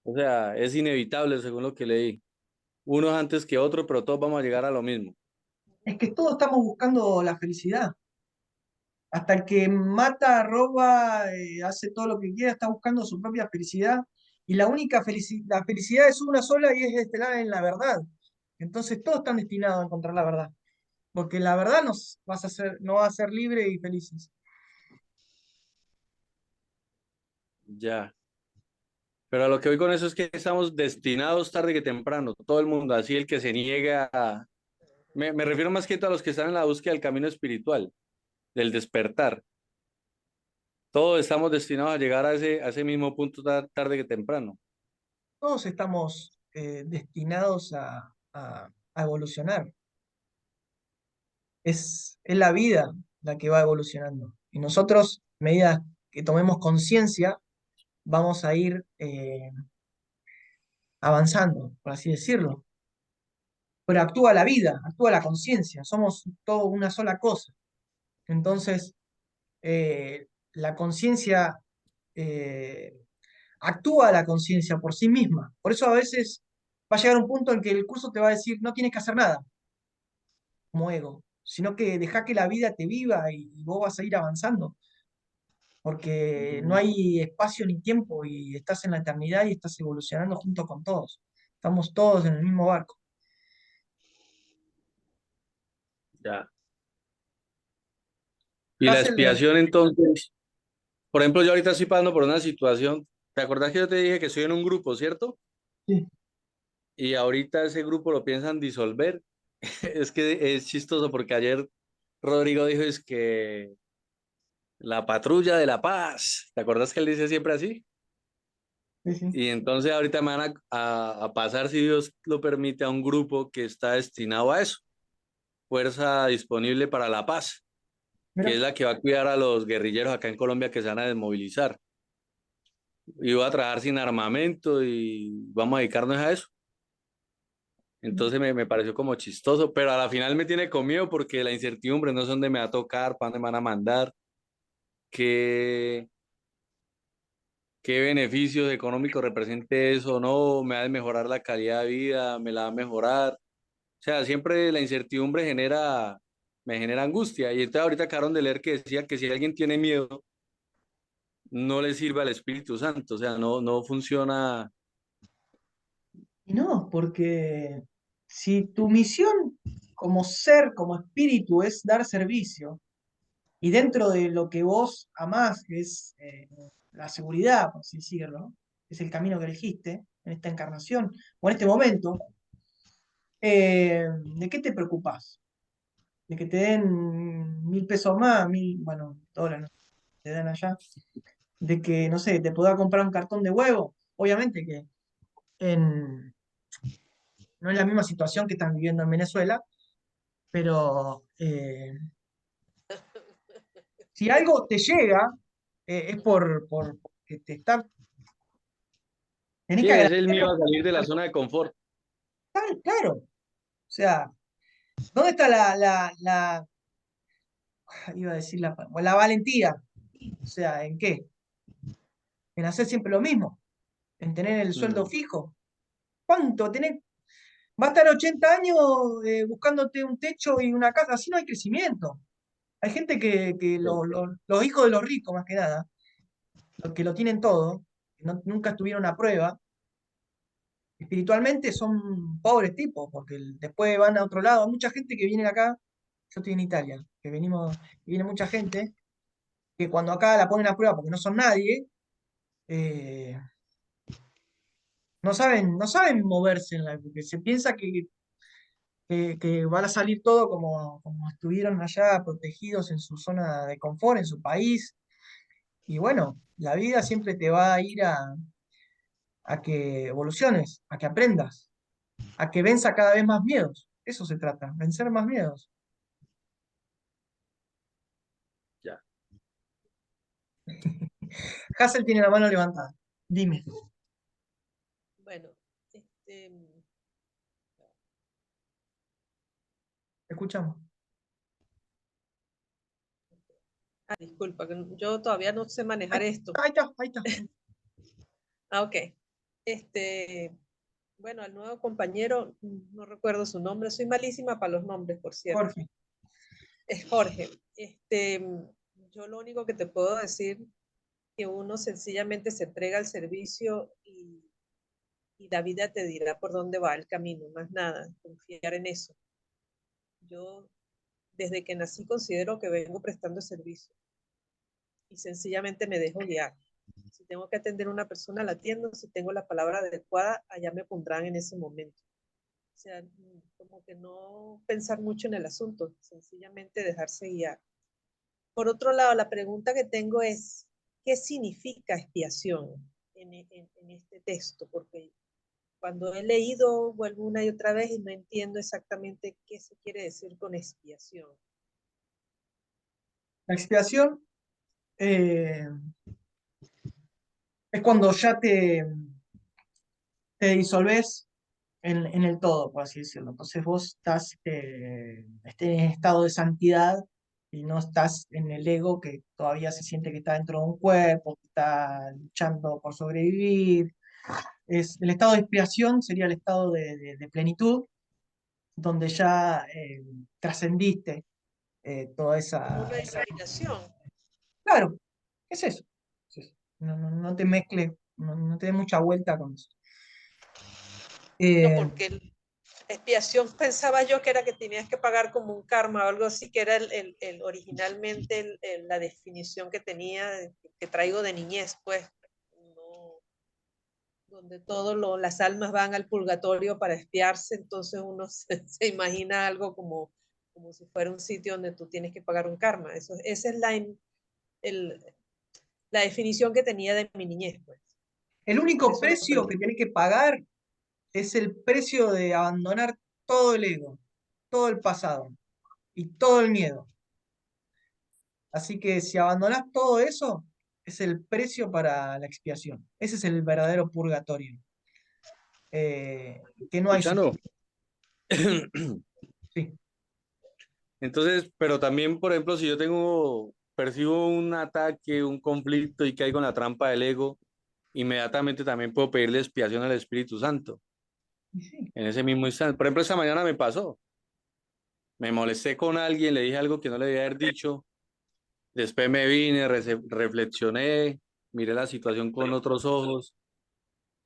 O sea, es inevitable según lo que leí. Unos antes que otros, pero todos vamos a llegar a lo mismo. Es que todos estamos buscando la felicidad. Hasta el que mata, roba, hace todo lo que quiera, está buscando su propia felicidad. Y la única felicidad, la felicidad es una sola y es estar en la verdad. Entonces todos están destinados a encontrar la verdad. Porque la verdad no va a ser libre y felices. Ya. Pero a lo que voy con eso es que estamos destinados tarde que temprano, todo el mundo, así el que se niega a... Me refiero más que todo a los que están en la búsqueda del camino espiritual, del despertar. Todos estamos destinados a llegar a ese mismo punto tarde que temprano. Todos estamos destinados a evolucionar. Es la vida la que va evolucionando. Y nosotros, a medida que tomemos conciencia, vamos a ir avanzando, por así decirlo. Pero actúa la vida, actúa la conciencia, somos todo una sola cosa. Entonces, la conciencia, eh, actúa la conciencia por sí misma. Por eso a veces va a llegar un punto en que el curso te va a decir, no tienes que hacer nada como ego, sino que deja que la vida te viva y vos vas a ir avanzando, porque no hay espacio ni tiempo y estás en la eternidad y estás evolucionando junto con todos. Estamos todos en el mismo barco. Ya. Y la Estás en la... expiación entonces, por ejemplo, yo ahorita estoy pasando por una situación, ¿te acordás que yo te dije que estoy en un grupo, cierto? Sí, Y ahorita ese grupo lo piensan disolver. Es que es chistoso porque ayer Rodrigo dijo es que la patrulla de la paz, ¿te acordás que él dice siempre así? sí, sí. Y entonces ahorita me van a pasar, si Dios lo permite, a un grupo que está destinado a eso, Fuerza Disponible para la Paz, que Mira, es la que va a cuidar a los guerrilleros acá en Colombia que se van a desmovilizar. Y va a trabajar sin armamento y vamos a dedicarnos a eso. Entonces me pareció como chistoso, pero a la final me tiene conmigo porque la incertidumbre no sé dónde me va a tocar, para dónde me van a mandar, qué, qué beneficios económicos represente eso, no, me va a mejorar la calidad de vida, me la va a mejorar. O sea, siempre la incertidumbre me genera angustia. Y entonces ahorita acabaron de leer que decía que si alguien tiene miedo, no le sirve al Espíritu Santo, o sea, no funciona. y no, porque si tu misión como ser, como espíritu es dar servicio, y dentro de lo que vos amás, que es la seguridad, por así decirlo, es el camino que elegiste en esta encarnación o en este momento, ¿de qué te preocupás? ¿De que te den 1.000 pesos más, bueno, dólares no te dan allá? ¿De que, no sé, te pueda comprar un cartón de huevo? Obviamente que en, no es la misma situación que están viviendo en Venezuela, pero si algo te llega, es porque tenés Sí, que es el agradecerlo. miedo a salir de la zona de confort. Claro. O sea, ¿dónde está iba a decir la valentía? O sea, ¿en qué? En hacer siempre lo mismo, en tener el sueldo Mm, fijo. ¿Cuánto tenés? Va a estar 80 años buscándote un techo y una casa, así no hay crecimiento. Hay gente que sí. los hijos de los ricos, más que nada, los que lo tienen todo, que nunca estuvieron a prueba, espiritualmente son pobres tipos, porque después van a otro lado. Hay mucha gente que viene acá, yo estoy en Italia, viene mucha gente, que cuando acá la ponen a prueba porque no son nadie, eh, no saben moverse porque se piensa que van a salir todo como estuvieron allá protegidos en su zona de confort, en su país. Y bueno, la vida siempre te va a ir a que evoluciones, a que aprendas, a que venza cada vez más miedos. Eso se trata, vencer más miedos. Ya. Hassel tiene la mano levantada. Dime, Bueno, escuchamos. disculpa, que yo todavía no sé manejar esto. Ahí está, ahí está. Ok. Bueno, al nuevo compañero, no recuerdo su nombre, soy malísima para los nombres, por cierto. Jorge. Es Jorge. Yo lo único que te puedo decir que uno sencillamente se entrega al servicio y la vida te dirá por dónde va el camino, más nada, confiar en eso. Yo desde que nací considero que vengo prestando servicio y sencillamente me dejo guiar. Si tengo que atender a una persona, la atiendo. Si tengo la palabra adecuada, allá me pondrán en ese momento. O sea, como que no pensar mucho en el asunto, sencillamente dejarse guiar. Por otro lado, la pregunta que tengo es, ¿qué significa expiación en este texto? Porque cuando he leído, vuelvo una y otra vez y no entiendo exactamente qué se quiere decir con expiación. La expiación eh, es cuando ya te disolvés en el todo, por así decirlo. Entonces vos estás en estado de santidad y no estás en el ego que todavía se siente que está dentro de un cuerpo, que está luchando por sobrevivir. El estado de expiación sería el estado de plenitud, donde ya trascendiste toda Como esa, una esa... iluminación. Claro, es eso. Es eso. No te mezcles, no te des mucha vuelta con eso. No, Eh, porque expiación pensaba yo que era que tenías que pagar como un karma o algo así, que era originalmente la definición que tenía, que traigo de niñez, pues, no, donde todas las almas van al purgatorio para expiarse, entonces uno se imagina algo como si fuera un sitio donde tú tienes que pagar un karma. Esa es la definición que tenía de mi niñez, pues. el Por único eso lo precio que tenés que pagar es el precio de abandonar todo el ego, todo el pasado y todo el miedo. Así que si abandonás todo eso, es el precio para la expiación. Ese es el verdadero purgatorio. Que no hay Luciano, sufrimiento. Sí, entonces, pero también, por ejemplo, si yo percibo un ataque, un conflicto y caigo en la trampa del ego, inmediatamente también puedo pedirle expiación al Espíritu Santo. y sí. En ese mismo instante. Por ejemplo, esta mañana me pasó. Me molesté con alguien, le dije algo que no le debía haber dicho. Después me vine, reflexioné, miré la situación con otros ojos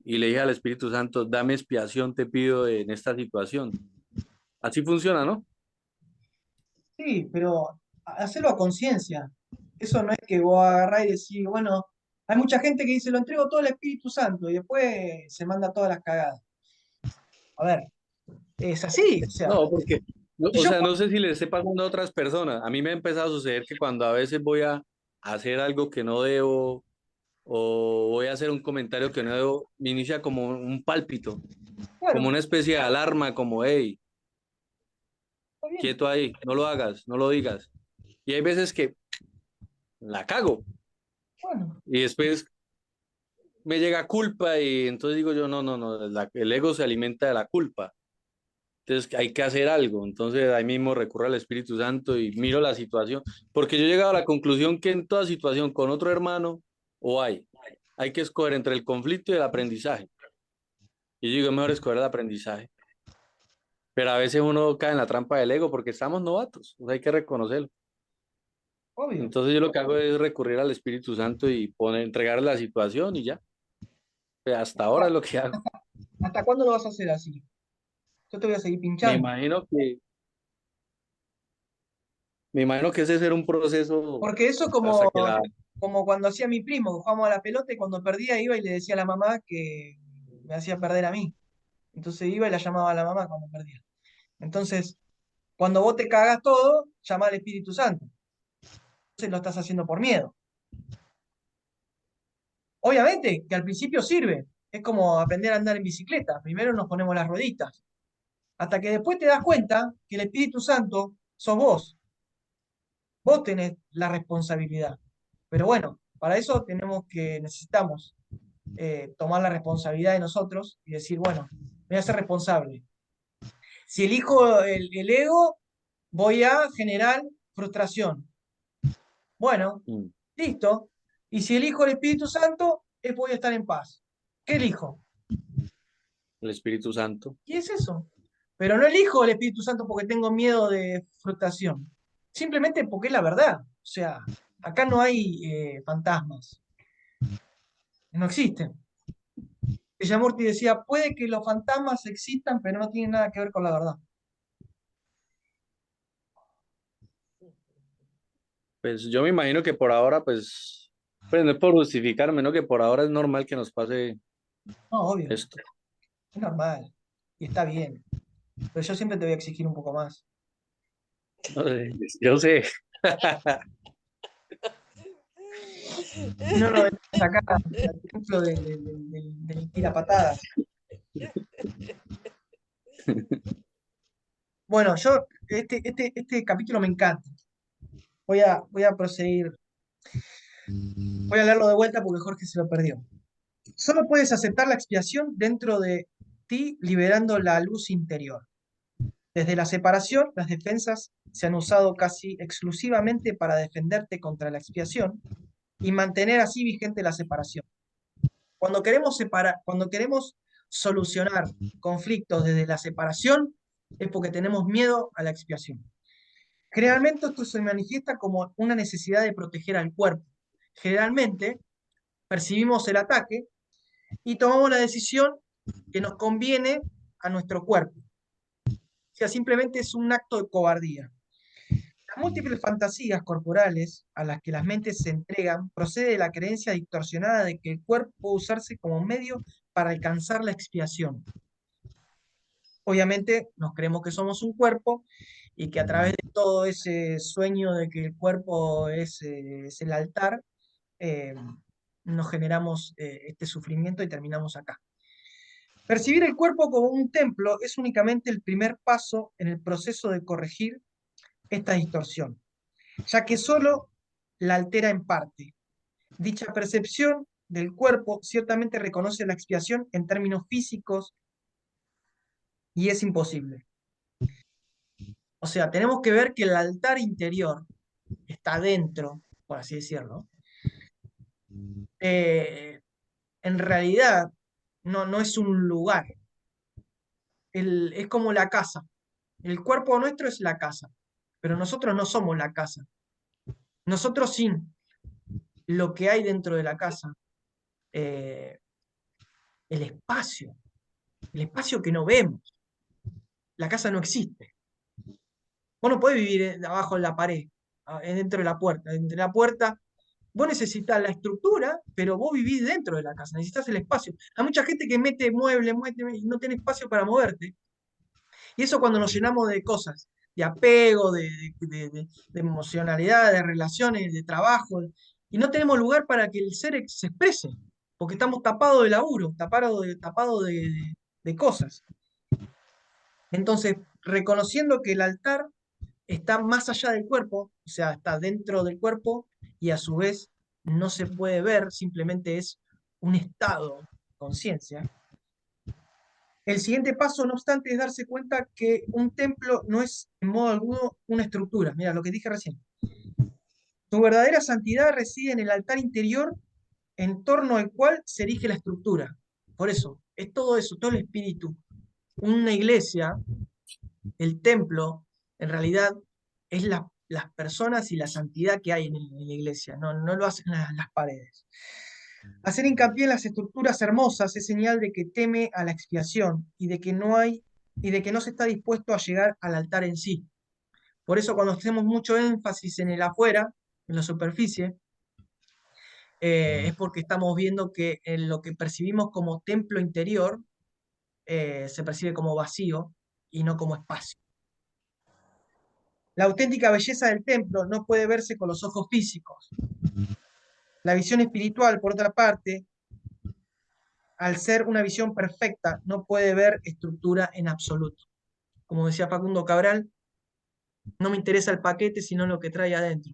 y le dije al Espíritu Santo, dame expiación, te pido en esta situación. Así funciona, ¿no? Sí, pero hacerlo a conciencia. Eso no es que vos agarrás y decís, bueno, hay mucha gente que dice, lo entrego todo al Espíritu Santo y después se manda todas las cagadas. A ver, es así. O sea, No, porque, si o yo sea, no sé si le esté pasando a otras personas. A mí me ha empezado a suceder que cuando a veces voy a hacer algo que no debo o voy a hacer un comentario que no debo, me inicia como un pálpito, como claro, una especie de alarma, como, hey, está bien. quieto ahí, no lo hagas, no lo digas. Y hay veces que la cago Bueno, y después me llega culpa y entonces digo yo, no, no, no, el ego se alimenta de la culpa. Entonces hay que hacer algo. Entonces ahí mismo recurro al Espíritu Santo y miro la situación. Porque yo he llegado a la conclusión que en toda situación con otro hermano hay que escoger entre el conflicto y el aprendizaje. Y yo digo, es mejor escoger el aprendizaje. Pero a veces uno cae en la trampa del ego porque estamos novatos. O sea, hay que reconocerlo. Obvio. Entonces yo lo que hago es recurrir al Espíritu Santo y entregarle la situación y ya. Pues hasta ahora es lo que hago. ¿Hasta cuándo lo vas a hacer así? Yo te voy a seguir Me pinchando. imagino que, me imagino que ese será un proceso Porque eso es hasta que la... como cuando hacía mi primo, que jugábamos a la pelota y cuando perdía iba y le decía a la mamá que me hacía perder a mí. Entonces iba y la llamaba a la mamá cuando perdía. Entonces, cuando vos te cagas todo, llama al Espíritu Santo. Entonces lo estás haciendo por miedo. Obviamente que al principio sirve. Es como aprender a andar en bicicleta. Primero nos ponemos las rueditas. Hasta que después te das cuenta que el Espíritu Santo sos vos. Vos tenés la responsabilidad. Pero bueno, para eso necesitamos tomar la responsabilidad de nosotros y decir, bueno, me voy a ser responsable. Si elijo el ego, voy a generar frustración. Bueno, Mm, listo. Y si elijo el Espíritu Santo, voy a estar en paz. ¿Qué elijo? el Espíritu Santo. Y es eso. Pero no elijo el Espíritu Santo porque tengo miedo de frustración. Simplemente porque es la verdad. O sea, acá no hay fantasmas. No existen. Krishnamurti decía, puede que los fantasmas existan, pero no tienen nada que ver con la verdad. Pues yo me imagino que por ahora, pues no es por justificarme, ¿no? Que por ahora es normal que nos pase No, obvio, esto. es normal. Y está bien. Pero yo siempre te voy a exigir un poco más. No sé, yo sé. No lo vengas acá al templo del tira patadas. Bueno, este capítulo me encanta. Voy a proseguir. Voy a leerlo de vuelta porque Jorge se lo perdió. Solo puedes aceptar la expiación dentro de ti, liberando la luz interior. Desde la separación, las defensas se han usado casi exclusivamente para defenderte contra la expiación y mantener así vigente la separación. Cuando queremos solucionar conflictos desde la separación, es porque tenemos miedo a la expiación. Generalmente esto se manifiesta como una necesidad de proteger al cuerpo. Generalmente percibimos el ataque y tomamos la decisión que nos conviene a nuestro cuerpo. O sea, simplemente es un acto de cobardía. Las múltiples fantasías corporales a las que las mentes se entregan procede de la creencia distorsionada de que el cuerpo puede usarse como medio para alcanzar la expiación. Obviamente nos creemos que somos un cuerpo y que a través de todo ese sueño de que el cuerpo es el altar, eh, nos generamos este sufrimiento y terminamos acá. Percibir el cuerpo como un templo es únicamente el primer paso en el proceso de corregir esta distorsión, ya que solo la altera en parte. Dicha percepción del cuerpo ciertamente reconoce la expiación en términos físicos y es imposible. O sea, tenemos que ver que el altar interior está dentro, por así decirlo. En realidad no es un lugar, es como la casa. El cuerpo nuestro es la casa, pero nosotros no somos la casa. Nosotros sin lo que hay dentro de la casa, eh, el espacio que no vemos, la casa no existe. Vos no podés vivir abajo de la pared, dentro de la puerta. Dentro de la puerta, vos necesitas la estructura, pero vos vivís dentro de la casa, necesitas el espacio. Hay mucha gente que mete muebles, y no tiene espacio para moverte. Y eso cuando nos llenamos de cosas, de apego, de emocionalidad, de relaciones, de trabajo, y no tenemos lugar para que el ser se exprese, porque estamos tapados de laburo, tapados de cosas. Entonces, reconociendo que el altar está más allá del cuerpo, o sea, está dentro del cuerpo y a su vez no se puede ver, simplemente es un estado de conciencia, El siguiente paso, no obstante, es darse cuenta que un templo no es en modo alguno una estructura. Mira, lo que dije recién. Tu verdadera santidad reside en el altar interior en torno al cual se erige la estructura. Por eso, es todo eso, todo el espíritu. Una iglesia, el templo, en realidad es las personas y la santidad que hay en la iglesia, no lo hacen las paredes. Hacer hincapié en las estructuras hermosas es señal de que teme a la expiación y de que no se está dispuesto a llegar al altar en sí. Por eso cuando hacemos mucho énfasis en el afuera, en la superficie, es porque estamos viendo que en lo que percibimos como templo interior se percibe como vacío y no como espacio. La auténtica belleza del templo no puede verse con los ojos físicos. La visión espiritual, por otra parte, al ser una visión perfecta, no puede ver estructura en absoluto. Como decía Facundo Cabral, no me interesa el paquete, sino lo que trae adentro.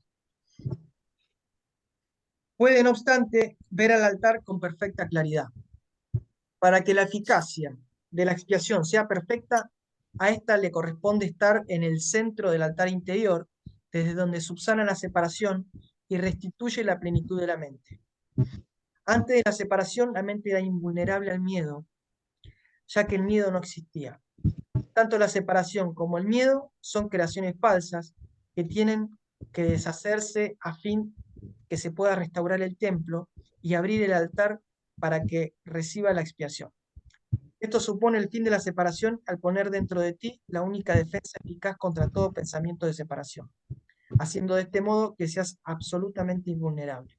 Puede, no obstante, ver al altar con perfecta claridad. Para que la eficacia de la expiación sea perfecta, a esta le corresponde estar en el centro del altar interior, desde donde subsana la separación y restituye la plenitud de la mente. Antes de la separación, la mente era invulnerable al miedo, ya que el miedo no existía. Tanto la separación como el miedo son creaciones falsas que tienen que deshacerse a fin que se pueda restaurar el templo y abrir el altar para que reciba la expiación. Esto supone el fin de la separación al poner dentro de ti la única defensa eficaz contra todo pensamiento de separación, haciendo de este modo que seas absolutamente invulnerable.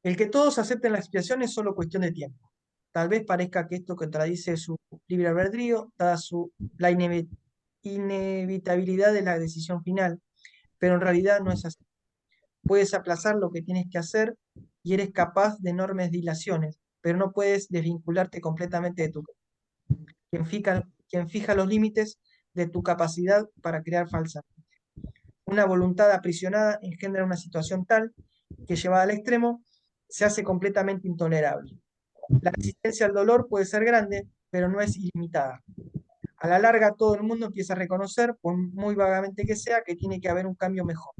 El que todos acepten la expiación es solo cuestión de tiempo. Tal vez parezca que esto contradice su libre albedrío, dada la inevitabilidad de la decisión final, pero en realidad no es así. Puedes aplazar lo que tienes que hacer y eres capaz de enormes dilaciones, pero no puedes desvincularte completamente de tu quien fija los límites de tu capacidad para crear falsamente. Una voluntad aprisionada engendra una situación tal que, llevada al extremo, se hace completamente intolerable. La resistencia al dolor puede ser grande, pero no es ilimitada. A la larga, todo el mundo empieza a reconocer, por muy vagamente que sea, que tiene que haber un cambio mejor.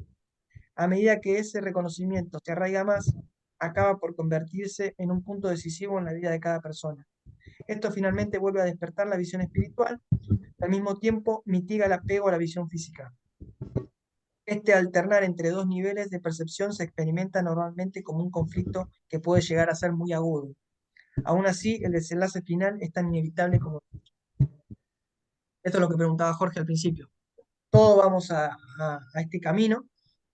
A medida que ese reconocimiento se arraiga más, acaba por convertirse en un punto decisivo en la vida de cada persona. Esto finalmente vuelve a despertar la visión espiritual, al mismo tiempo mitiga el apego a la visión física. Este alternar entre dos niveles de percepción se experimenta normalmente como un conflicto que puede llegar a ser muy agudo. Aún así, el desenlace final es tan inevitable como... Esto es lo que preguntaba Jorge al principio. Todos vamos a este camino,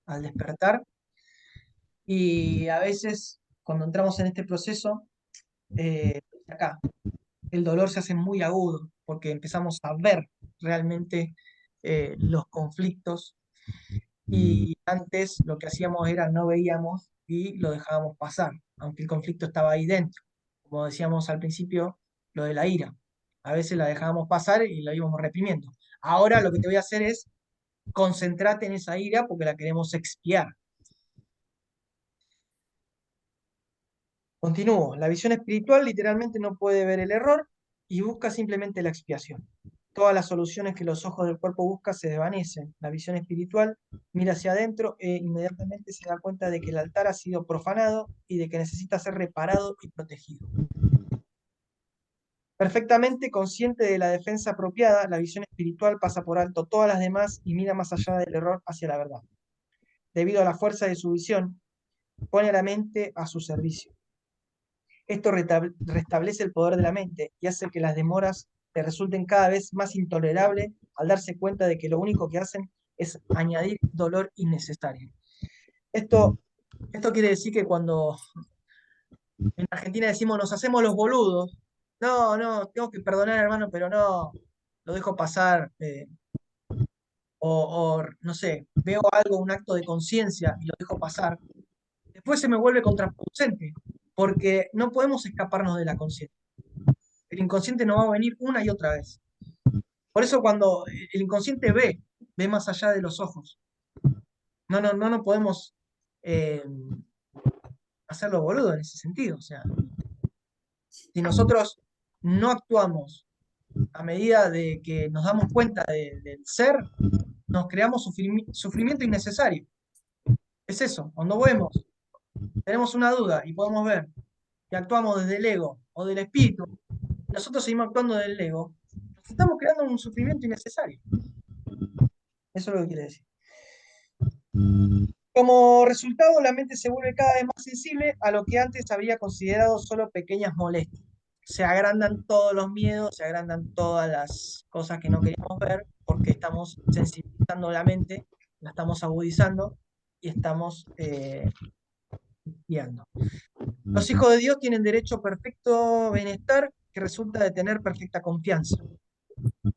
al despertar, y a veces cuando entramos en este proceso, acá, el dolor se hace muy agudo, porque empezamos a ver realmente los conflictos, y antes lo que hacíamos era no veíamos y lo dejábamos pasar, aunque el conflicto estaba ahí dentro. Como decíamos al principio, lo de la ira. A veces la dejábamos pasar y la íbamos reprimiendo. Ahora lo que te voy a hacer es concentrate en esa ira porque la queremos expiar. Continúo. La visión espiritual literalmente no puede ver el error y busca simplemente la expiación. Todas las soluciones que los ojos del cuerpo buscan se desvanecen. La visión espiritual mira hacia adentro e inmediatamente se da cuenta de que el altar ha sido profanado y de que necesita ser reparado y protegido. Perfectamente consciente de la defensa apropiada, la visión espiritual pasa por alto todas las demás y mira más allá del error hacia la verdad. Debido a la fuerza de su visión, pone a la mente a su servicio. Esto restablece el poder de la mente y hace que las demoras te resulten cada vez más intolerables al darse cuenta de que lo único que hacen es añadir dolor innecesario. Esto quiere decir que cuando en Argentina decimos nos hacemos los boludos, no, tengo que perdonar hermano, pero no, lo dejo pasar, o no sé, veo algo, un acto de conciencia y lo dejo pasar, después se me vuelve contraproducente, porque no podemos escaparnos de la conciencia. El inconsciente nos va a venir una y otra vez. Por eso cuando el inconsciente ve más allá de los ojos. No podemos hacerlo boludo en ese sentido. O sea, Si nosotros no actuamos a medida de que nos damos cuenta del ser, nos creamos sufrimiento innecesario. Es eso, cuando vemos, tenemos una duda y podemos ver que actuamos desde el ego o del espíritu, nosotros seguimos actuando del ego, nos estamos creando un sufrimiento innecesario. Eso es lo que quiere decir. Como resultado, la mente se vuelve cada vez más sensible a lo que antes habría considerado solo pequeñas molestias. Se agrandan todos los miedos, se agrandan todas las cosas que no queríamos ver, porque estamos sensibilizando la mente, la estamos agudizando y estamos guiando. Los hijos de Dios tienen derecho a perfecto bienestar que resulta de tener perfecta confianza.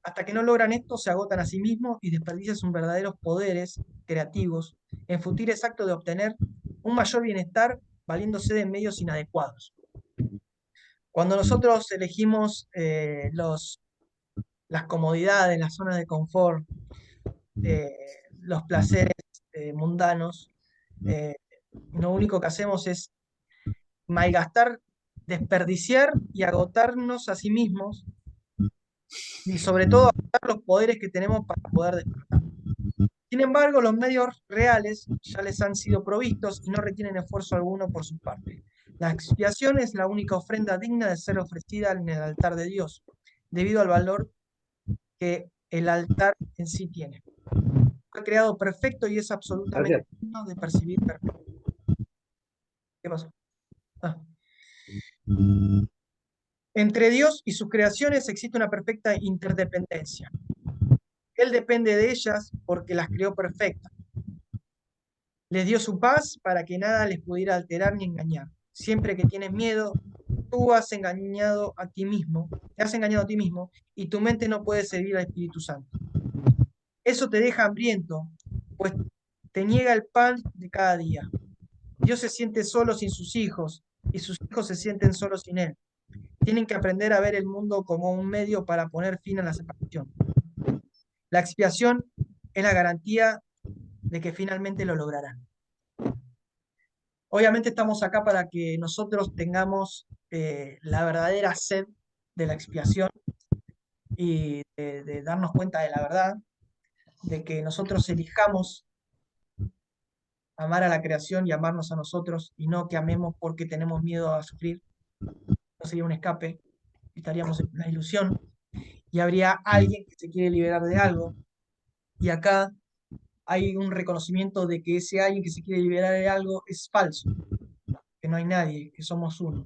Hasta que no logran esto, se agotan a sí mismos y desperdician sus verdaderos poderes creativos en futiles actos de obtener un mayor bienestar valiéndose de medios inadecuados. Cuando nosotros elegimos las comodidades, las zonas de confort, los placeres mundanos, lo único que hacemos es malgastar, desperdiciar y agotarnos a sí mismos y sobre todo agotar los poderes que tenemos para poder despertar. Sin embargo, los medios reales ya les han sido provistos y no requieren esfuerzo alguno por su parte. La expiación es la única ofrenda digna de ser ofrecida en el altar de Dios, debido al valor que el altar en sí tiene. Fue creado perfecto y es absolutamente digno de percibir perfecto. ¿Qué pasó? Entre Dios y sus creaciones existe una perfecta interdependencia. Él depende de ellas porque las creó perfectas. Les dio su paz para que nada les pudiera alterar ni engañar. Siempre que tienes miedo, tú has engañado a ti mismo, te has engañado a ti mismo y tu mente no puede servir al Espíritu Santo. Eso te deja hambriento, pues te niega el pan de cada día. Dios se siente solo sin sus hijos y sus hijos se sienten solos sin Él. Tienen que aprender a ver el mundo como un medio para poner fin a la separación. La expiación es la garantía de que finalmente lo lograrán. Obviamente estamos acá para que nosotros tengamos la verdadera sed de la expiación y de darnos cuenta de la verdad, de que nosotros elijamos amar a la creación y amarnos a nosotros y no que amemos porque tenemos miedo a sufrir. No sería un escape, estaríamos en una ilusión y habría alguien que se quiere liberar de algo y acá hay un reconocimiento de que ese alguien que se quiere liberar de algo es falso, que no hay nadie, que somos uno.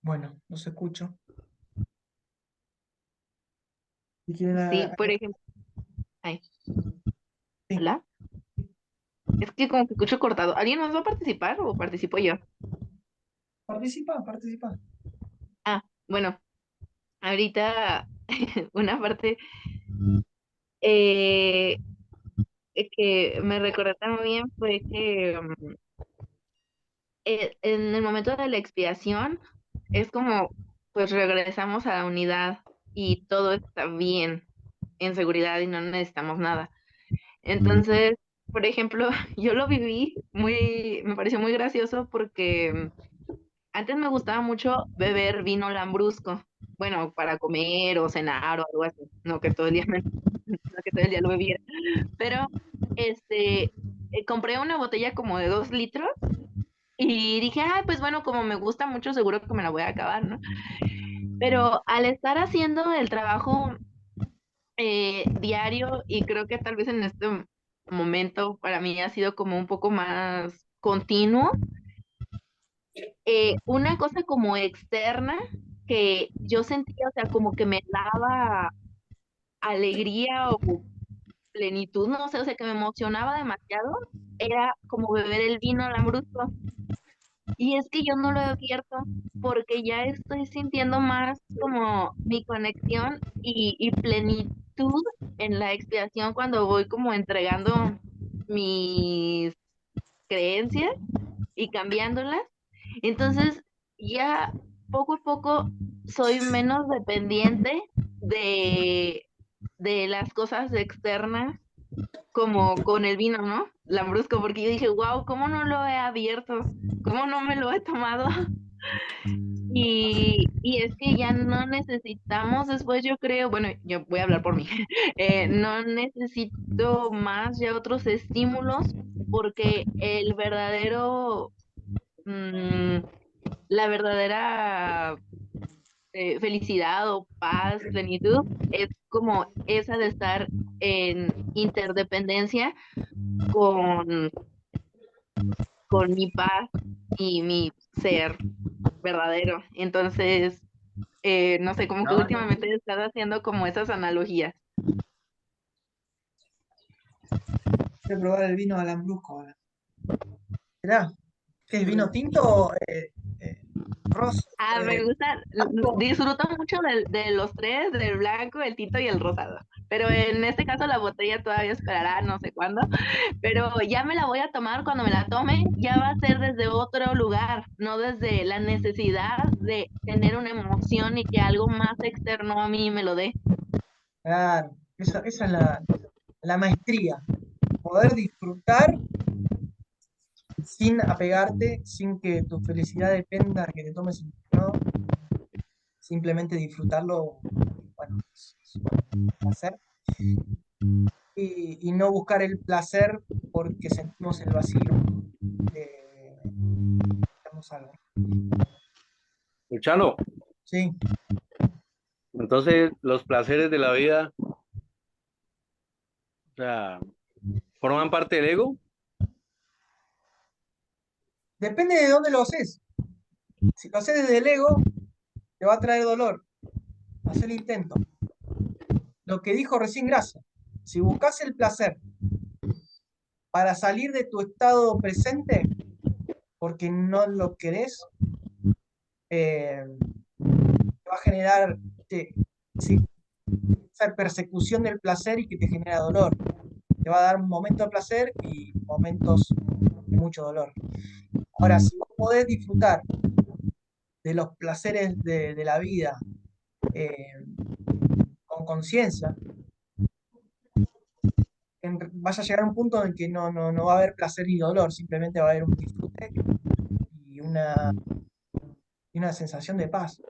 Bueno, los escucho. Si quieren Sí, por ejemplo, ay, sí, hola. Es que como que escucho cortado. ¿Alguien más va a participar o participo yo? participa, participa. Ah, bueno, ahorita una parte eh, que me recordé también fue que en el momento de la expiación es como, pues regresamos a la unidad y todo está bien en seguridad y no necesitamos nada. Entonces, por ejemplo, yo lo viví me pareció muy gracioso porque antes me gustaba mucho beber vino lambrusco, bueno, para comer o cenar o algo así, no que todo el día, no que todo el día lo bebiera, pero este, compré una botella como de 2 litros y dije, ay, pues bueno, como me gusta mucho, seguro que me la voy a acabar, ¿no? Pero al estar haciendo el trabajo diario y creo que tal vez en este momento para mí ha sido como un poco más continuo, una cosa como externa que yo sentía, o sea, como que me daba alegría o plenitud, no sé, o sea, que me emocionaba demasiado, era como beber el vino lambrusco. Y es que yo no lo he abierto porque ya estoy sintiendo más como mi conexión y plenitud en la expiación cuando voy como entregando mis creencias y cambiándolas. Entonces ya poco a poco soy menos dependiente de, de las cosas externas como con el vino, ¿no? Lambrusco, porque yo dije, wow, ¿cómo no lo he abierto? ¿Cómo no me lo he tomado? Y es que ya no necesitamos después, yo creo, bueno, yo voy a hablar por mí, no necesito más ya otros estímulos porque el verdadero, mm, la verdadera felicidad o paz, plenitud, es como esa de estar en interdependencia con, con mi paz y mi ser verdadero. Entonces, no sé, como que últimamente he estado haciendo como esas analogías. Voy a probar el vino de Lambrusco ahora. ¿Será? ¿Qué es vino tinto o rosa? Ah, me gusta, blanco? disfruto mucho de los tres, del blanco, el tinto y el rosado. Pero en este caso la botella todavía esperará no sé cuándo. Pero ya me la voy a tomar cuando me la tome, ya va a ser desde otro lugar, no desde la necesidad de tener una emoción y que algo más externo a mí me lo dé. Claro, esa es la maestría. Poder disfrutar sin apegarte, sin que tu felicidad dependa de que te tomes el vino, simplemente disfrutarlo, bueno, es un placer. Y no buscar el placer porque sentimos el vacío de necesitamos algo. Luciano, Sí, entonces los placeres de la vida, o sea, forman parte del ego. depende de dónde lo haces. Si lo haces desde el ego, te va a traer dolor. Haz el intento. Lo que dijo recién Gracia, si buscas el placer para salir de tu estado presente, porque no lo querés, te va a generar sí, esa persecución del placer y que te genera dolor. Te va a dar un momento de placer y momentos de mucho dolor. Ahora, si vos podés disfrutar de los placeres de la vida eh, con conciencia, vas a llegar a un punto en que no va a haber placer ni dolor, simplemente va a haber un disfrute y una sensación de paz.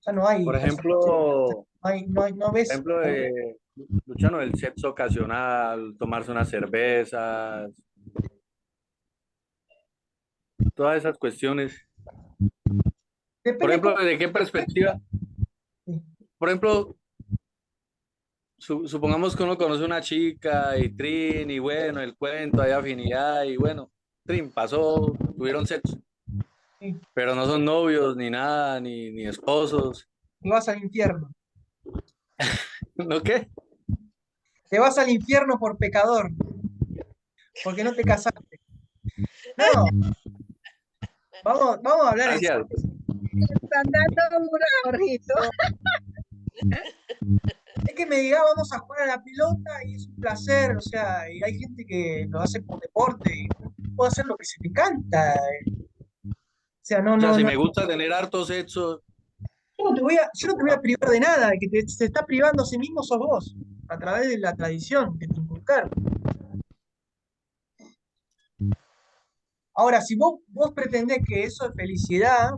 Ya no hay Por persecución, ejemplo, no ves. ejemplo de Luciano, el sexo ocasional, tomarse unas cervezas, todas esas cuestiones. Por Depende ejemplo, cómo. ¿de qué perspectiva? Sí. Por ejemplo, supongamos que uno conoce una chica y Trin, y bueno, el cuento, hay afinidad, y bueno, Trin, pasó, tuvieron sexo, Sí. pero no son novios, ni nada, ni esposos, Te vas al infierno. ¿no qué? Te vas al infierno por pecador, porque no te casaste. No, vamos a hablar en Gracias. Están dando una, Jorgito. serio. Es que me diga, vamos a jugar a la pelota y es un placer, o sea, y hay gente que lo hace por deporte y puede hacer lo que se te canta. O sea, O sea, si me gusta tener harto sexo, yo no te voy a privar de nada, el que se está privando a sí mismo sos vos, a través de la tradición que te inculcaron. Ahora, si vos pretendés que eso es felicidad,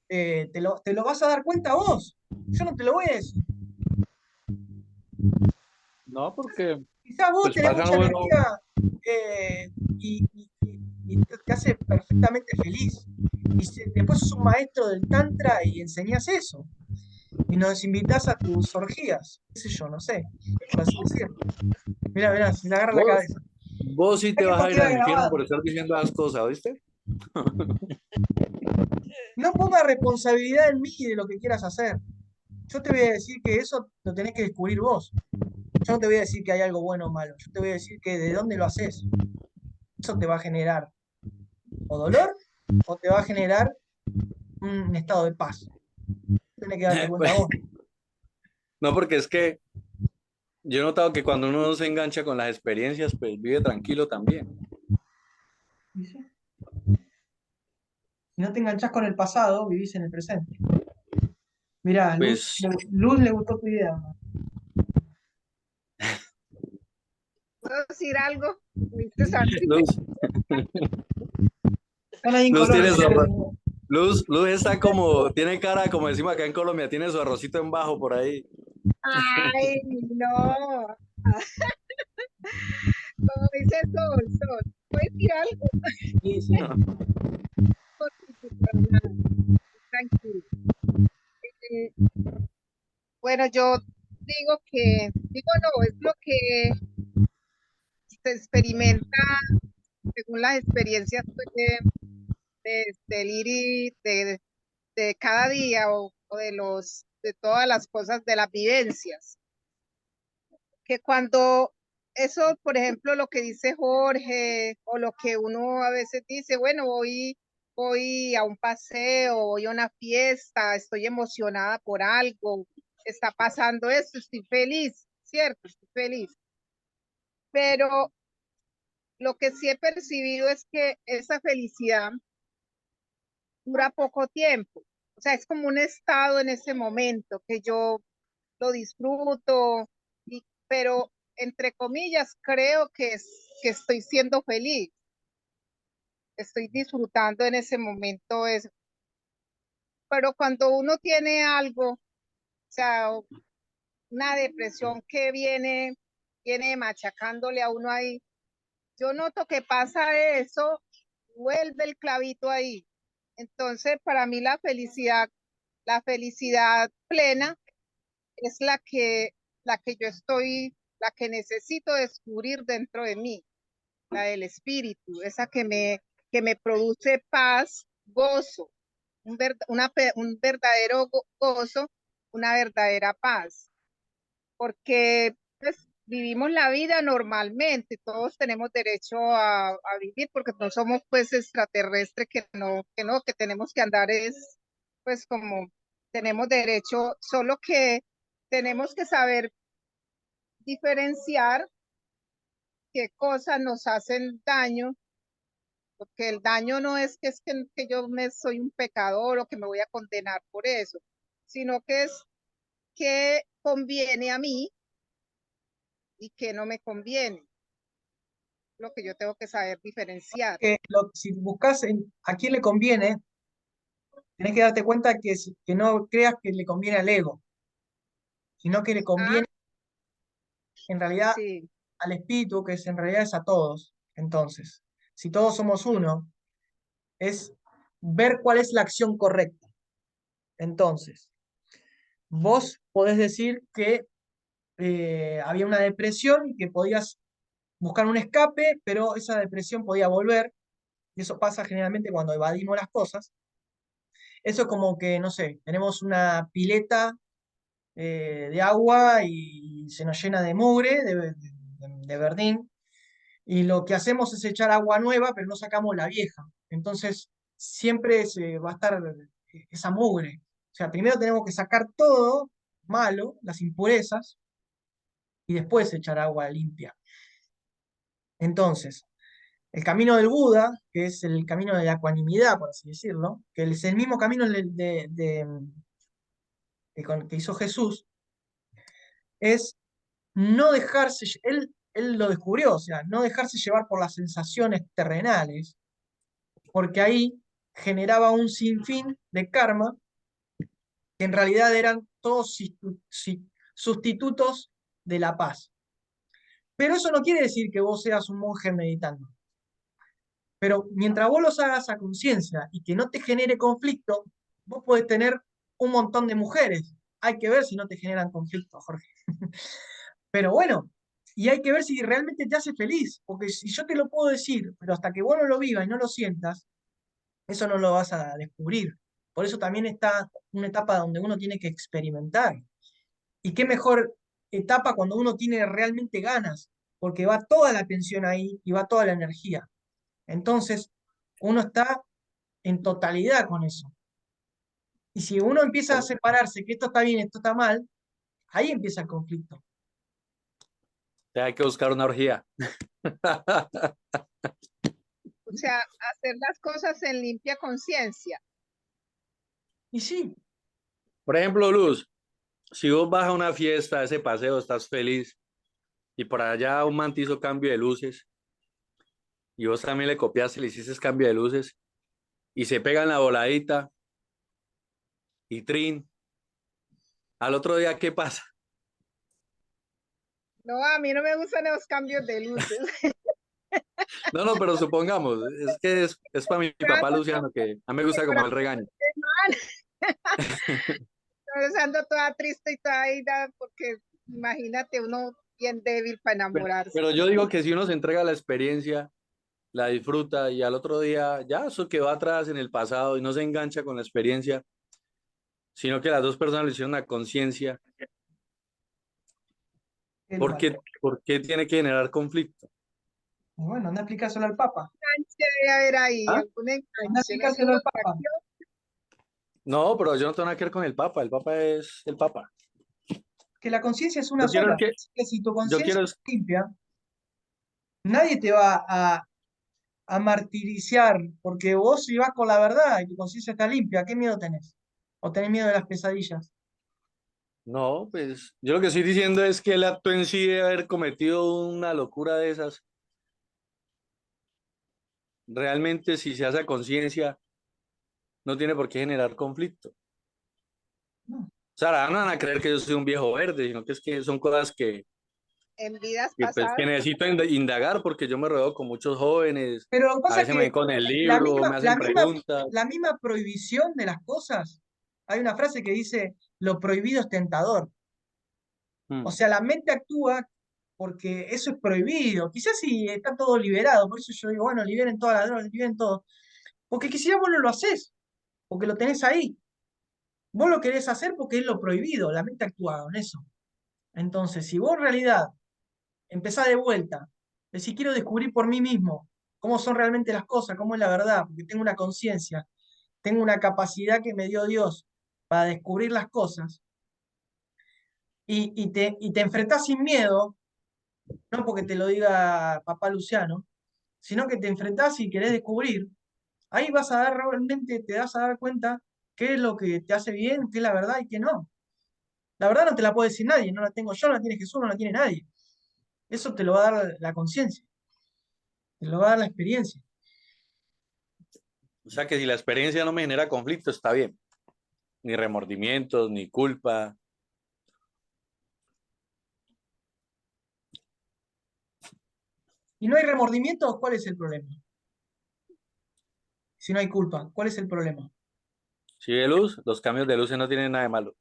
te lo vas a dar cuenta vos. Yo no te lo voy a decir. no, porque Quizás vos pues tenés pasan mucha bueno, energía y te hace perfectamente feliz. Y después sos un maestro del Tantra y enseñás eso. Y nos invitás a tus orgías, qué sé yo, no sé, por así decirlo. Mira, se le agarra la vos, cabeza. vos sí te Es que vas a esto ir queda al infierno por grabado. estar diciendo esas cosas, ¿viste? No ponga responsabilidad en mí de lo que quieras hacer. Yo te voy a decir que eso lo tenés que descubrir vos. Yo no te voy a decir que hay algo bueno o malo. Yo te voy a decir que de dónde lo haces. Eso te va a generar o dolor o te va a generar un estado de paz. Tienes que darte cuenta Pues, vos. no, porque es que yo he notado que cuando uno se engancha con las experiencias, pues vive tranquilo también. Si no te enganchás con el pasado, vivís en el presente. Mirá, Pues, Luz le gustó tu idea. ¿Puedo decir algo? ¿Viste, Santi? Luz, Están ahí en Luz tiene Colombia. su Luz está como, tiene cara, como decimos acá en Colombia, tiene su arrocito en bajo por ahí. Ay, no. Como dice Sol, ¿puedo decir algo? Sí, sí. Para nada, tranquilo. Eh, bueno, yo digo no, es lo que se experimenta según las experiencias pues, del ir y de cada día o de todas las cosas, de las vivencias. Que cuando eso, por ejemplo, lo que dice Jorge, o lo que uno a veces dice, bueno, voy a un paseo, voy a una fiesta, estoy emocionada por algo, está pasando esto, estoy feliz, ¿cierto? Estoy feliz. Pero lo que sí he percibido es que esa felicidad dura poco tiempo. O sea, es como un estado en ese momento que yo lo disfruto, pero entre comillas creo que estoy siendo feliz, estoy disfrutando en ese momento eso. Pero cuando uno tiene algo, o sea, una depresión que viene machacándole a uno ahí, yo noto que pasa eso, vuelve el clavito ahí. Entonces, para mí la felicidad plena es la que yo estoy, la que necesito descubrir dentro de mí, la del espíritu, esa que me produce paz, gozo, un verdadero gozo, una verdadera paz, porque pues, vivimos la vida normalmente, todos tenemos derecho a vivir, porque no somos pues extraterrestres que tenemos que andar es pues como tenemos derecho, solo que tenemos que saber diferenciar qué cosas nos hacen daño, porque el daño no es que yo soy un pecador o que me voy a condenar por eso, sino que es que conviene a mí y que no me conviene, lo que yo tengo que saber diferenciar. Si buscas a quién le conviene, tenés que darte cuenta que no creas que le conviene al ego, sino que le Ah, conviene en realidad sí, al espíritu, que en realidad es a todos. Entonces, si todos somos uno, es ver cuál es la acción correcta. Entonces, vos podés decir que había una depresión y que podías buscar un escape, pero esa depresión podía volver, y eso pasa generalmente cuando evadimos las cosas. Eso es como que, no sé, tenemos una pileta de agua y se nos llena de mugre, de verdín, y lo que hacemos es echar agua nueva, pero no sacamos la vieja. Entonces, siempre se va a estar esa mugre. O sea, primero tenemos que sacar todo malo, las impurezas, y después echar agua limpia. Entonces, el camino del Buda, que es el camino de la ecuanimidad, por así decirlo, que es el mismo camino que hizo Jesús, es no dejarse, él lo descubrió, o sea, no dejarse llevar por las sensaciones terrenales, porque ahí generaba un sinfín de karma que en realidad eran todos sustitutos de la paz. Pero eso no quiere decir que vos seas un monje meditando. Pero mientras vos los hagas a conciencia y que no te genere conflicto, vos podés tener un montón de mujeres. Hay que ver si no te generan conflicto, Jorge. Pero bueno, y hay que ver si realmente te hace feliz, porque si yo te lo puedo decir, pero hasta que vos no lo vivas y no lo sientas, eso no lo vas a descubrir. Por eso también está una etapa donde uno tiene que experimentar. Y qué mejor etapa cuando uno tiene realmente ganas, porque va toda la atención ahí y va toda la energía. Entonces, uno está en totalidad con eso. Y si uno empieza a separarse, que esto está bien, esto está mal, ahí empieza el conflicto. Hay que buscar una orgía. o sea, hacer las cosas en limpia conciencia. Y sí, Por ejemplo, Luz, si vos vas a una fiesta, a ese paseo, estás feliz y por allá un man te hizo cambio de luces y vos también le copiaste, le hiciste cambio de luces y se pegan la voladita y trin, al otro día, ¿qué pasa? No, a mí no me gustan los cambios de luces. No, no, pero supongamos, es que es para mi papá Luciano, que a mí me gusta como el regaño. Entonces ando toda triste y toda ida porque imagínate uno bien débil para enamorarse. Pero yo digo que si uno se entrega a la experiencia, la disfruta y al otro día ya eso quedó atrás en el pasado y no se engancha con la experiencia, sino que las dos personas lo hicieron a conciencia, ¿Qué le ¿por pasa? qué, por qué tiene que generar conflicto? Y bueno, anda a explicárselo al Papa. Enganche debe haber ahí, ¿Ah? algún Anda a enganche, no sé, explicárselo una al Papa. atracción. No, pero yo no tengo nada que ver con el Papa es el Papa. Que la conciencia es una Yo quiero sola. es que, Así que si tu yo conciencia quiero es limpia, nadie te va a martirizar porque vos si vas con la verdad y tu conciencia está limpia, ¿qué miedo tenés? ¿O tenés miedo de las pesadillas? no, pues yo lo que estoy diciendo es que el acto en sí de haber cometido una locura de esas, realmente si se hace a conciencia, no tiene por qué generar conflicto. No. O sea, no van a creer que yo soy un viejo verde, sino que es que son cosas En vidas pues, pasadas. que necesito indagar porque yo me rodeo con muchos jóvenes, Pero lo que a pasa es veces me ven que con el la libro, misma, me la hacen misma, preguntas. la misma prohibición de las cosas, hay una frase que dice, lo prohibido es tentador. O Mm. sea, la mente actúa porque eso es prohibido. Quizás si está todo liberado, por eso yo digo, bueno, liberen todas las drogas, liberen todo. Porque quizás vos no lo haces, porque lo tenés ahí. Vos lo querés hacer porque es lo prohibido, la mente actúa con eso. Entonces, si vos en realidad empezás de vuelta, decís, quiero descubrir por mí mismo cómo son realmente las cosas, cómo es la verdad, porque tengo una conciencia, tengo una capacidad que me dio Dios para descubrir las cosas, y te enfrentás sin miedo, no porque te lo diga papá Luciano, sino que te enfrentás y querés descubrir, ahí vas a dar realmente, te vas a dar cuenta qué es lo que te hace bien, qué es la verdad y qué no. La verdad no te la puede decir nadie, no la tengo yo, no la tiene Jesús, no la tiene nadie. Eso te lo va a dar la conciencia, te lo va a dar la experiencia. O sea que si la experiencia no me genera conflicto, está bien. Ni remordimientos, ni culpa. Y no hay remordimiento, ¿cuál es el problema? Si no hay culpa, ¿cuál es el problema? Si ve luz, los cambios de luces no tienen nada de malo.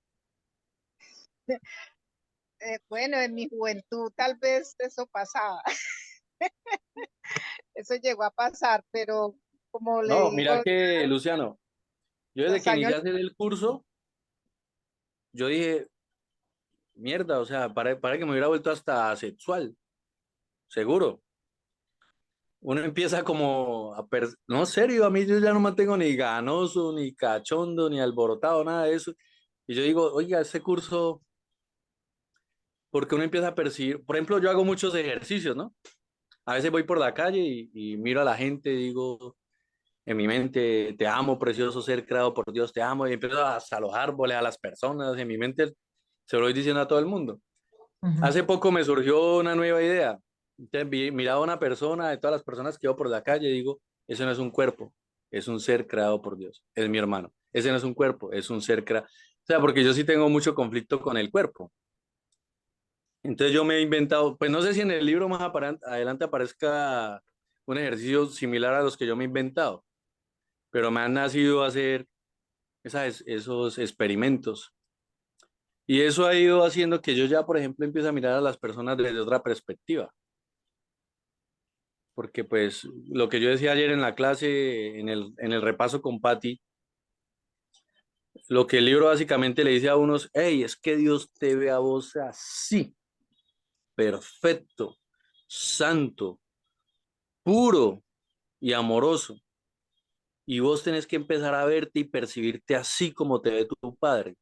Bueno, en mi juventud tal vez eso pasaba, eso llegó a pasar, pero como le No, digo, mira que, Luciano, yo desde los que años, inicié a hacer el curso, yo dije, mierda, o sea, para que me hubiera vuelto hasta sexual, seguro. Uno empieza como no, serio, a mí yo ya no me tengo ni ganoso, ni cachondo, ni alborotado, nada de eso. Y yo digo, oiga, este curso, porque uno empieza a percibir, por ejemplo, yo hago muchos ejercicios, ¿no? A veces voy por la calle y miro a la gente, digo, en mi mente, te amo, precioso ser creado por Dios, te amo, y empiezo hasta a los árboles, a las personas, en mi mente se lo voy diciendo a todo el mundo. Ujú. Hace poco me surgió una nueva idea. Entonces, miraba a una persona, de todas las personas que veo por la calle, digo, eso no es un cuerpo, es un ser creado por Dios, es mi hermano. Ese no es un cuerpo, es un ser creado. O sea, porque yo sí tengo mucho conflicto con el cuerpo. Entonces yo me he inventado, pues no sé si en el libro más adelante aparezca un ejercicio similar a los que yo me he inventado, pero me han nacido a hacer esos experimentos. Y eso ha ido haciendo que yo ya, por ejemplo, empiece a mirar a las personas desde otra perspectiva. Porque pues lo que yo decía ayer en la clase, en el repaso con Patty, lo que el libro básicamente le dice a unos, hey, es que Dios te ve a vos así, perfecto, santo, puro y amoroso. Y vos tenés que empezar a verte y percibirte así como te ve tu padre.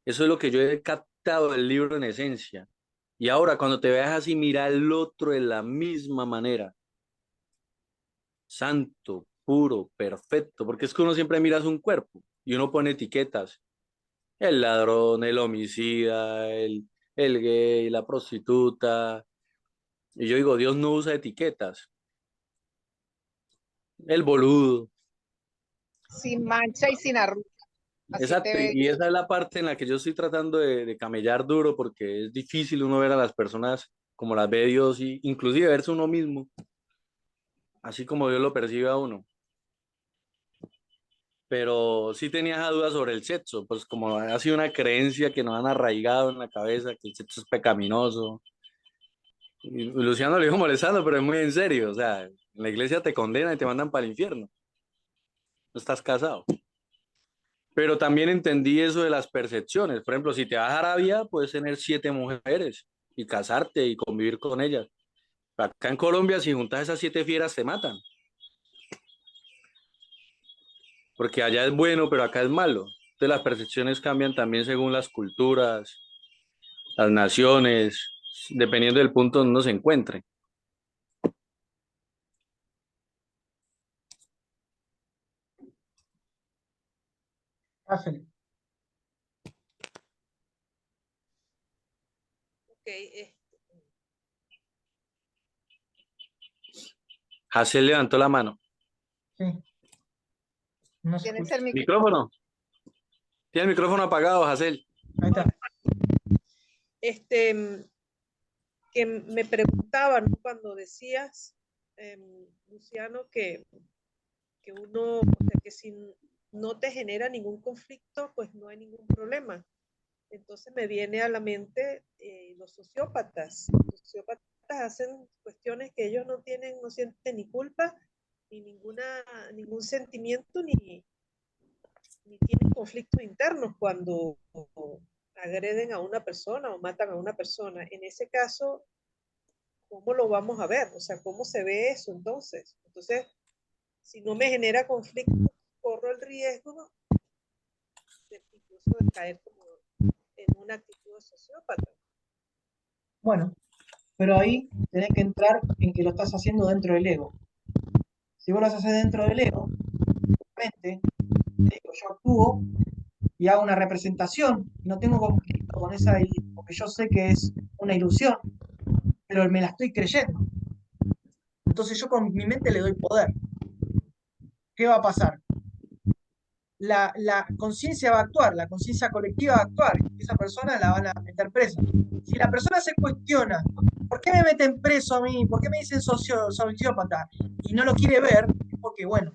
Eso es lo que yo he captado del libro en esencia. Y ahora, cuando te veas así, mira al otro de la misma manera. Santo, puro, perfecto. Porque es que uno siempre mira un cuerpo y uno pone etiquetas. El ladrón, el homicida, el gay, la prostituta. Y yo digo, Dios no usa etiquetas. El boludo. Sin mancha y sin arruga. Así te Exacto, ve y Dios. esa es la parte en la que yo estoy tratando de camellar duro porque es difícil uno ver a las personas como las ve Dios y inclusive verse uno mismo, así como Dios lo percibe a uno. Pero sí tenía esa duda sobre el sexo, pues como ha sido una creencia que nos han arraigado en la cabeza, que el sexo es pecaminoso. Y Luciano lo dijo molestando, pero es muy en serio, o sea, en la iglesia te condenan y te mandan para el infierno, no estás casado. Pero también entendí eso de las percepciones. Por ejemplo, si te vas a Arabia, puedes tener 7 mujeres y casarte y convivir con ellas. Acá en Colombia, si juntas esas 7 fieras, te matan. Porque allá es bueno, pero acá es malo. Entonces las percepciones cambian también según las culturas, las naciones, dependiendo del punto donde uno se encuentre. Hacele. Ok, Hazel levantó la mano. Sí, no se Tienes escucha. el micrófono. Micrófono. Tiene el micrófono apagado, Hazel. Ahí está. este, que me preguntaban, ¿no? Cuando decías, Luciano, que uno, o sea, que si no te genera ningún conflicto, pues no hay ningún problema. Entonces me viene a la mente los sociópatas. Los sociópatas hacen cuestiones que ellos no tienen, no sienten ni culpa, ni ningún sentimiento, ni tienen conflictos internos cuando agreden a una persona o matan a una persona. En ese caso, ¿cómo lo vamos a ver? O sea, ¿cómo se ve eso entonces? Entonces, si no me genera conflicto, corro el riesgo incluso de caer como en una actitud de sociópata. Bueno, pero ahí tenés que entrar en que lo estás haciendo dentro del ego. Si vos lo haces dentro del ego, realmente, yo actúo y hago una representación y no tengo conflicto con esa, porque yo sé que es una ilusión, pero me la estoy creyendo. Entonces yo con mi mente le doy poder. ¿Qué va a pasar? La conciencia va a actuar, la conciencia colectiva va a actuar, y esa persona la van a meter presa. Si la persona se cuestiona, ¿por qué me meten preso a mí? ¿Por qué me dicen sociópata? Y no lo quiere ver, es porque, bueno,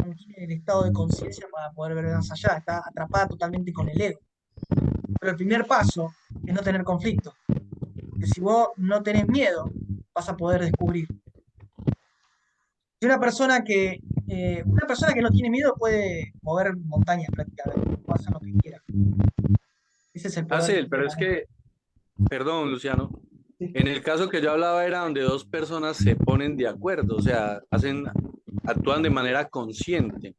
no tiene el estado de conciencia para poder ver más allá, está atrapada totalmente con el ego. Pero el primer paso es no tener conflicto, que si vos no tenés miedo, vas a poder descubrir. Y una persona que no tiene miedo puede mover montañas prácticamente, puede hacer lo que quiera. Ese es el poder que Hazel, tiene pero la es mente. que, perdón, Luciano, Sí. en el caso que yo hablaba era donde dos personas se ponen de acuerdo, o sea, actúan de manera consciente.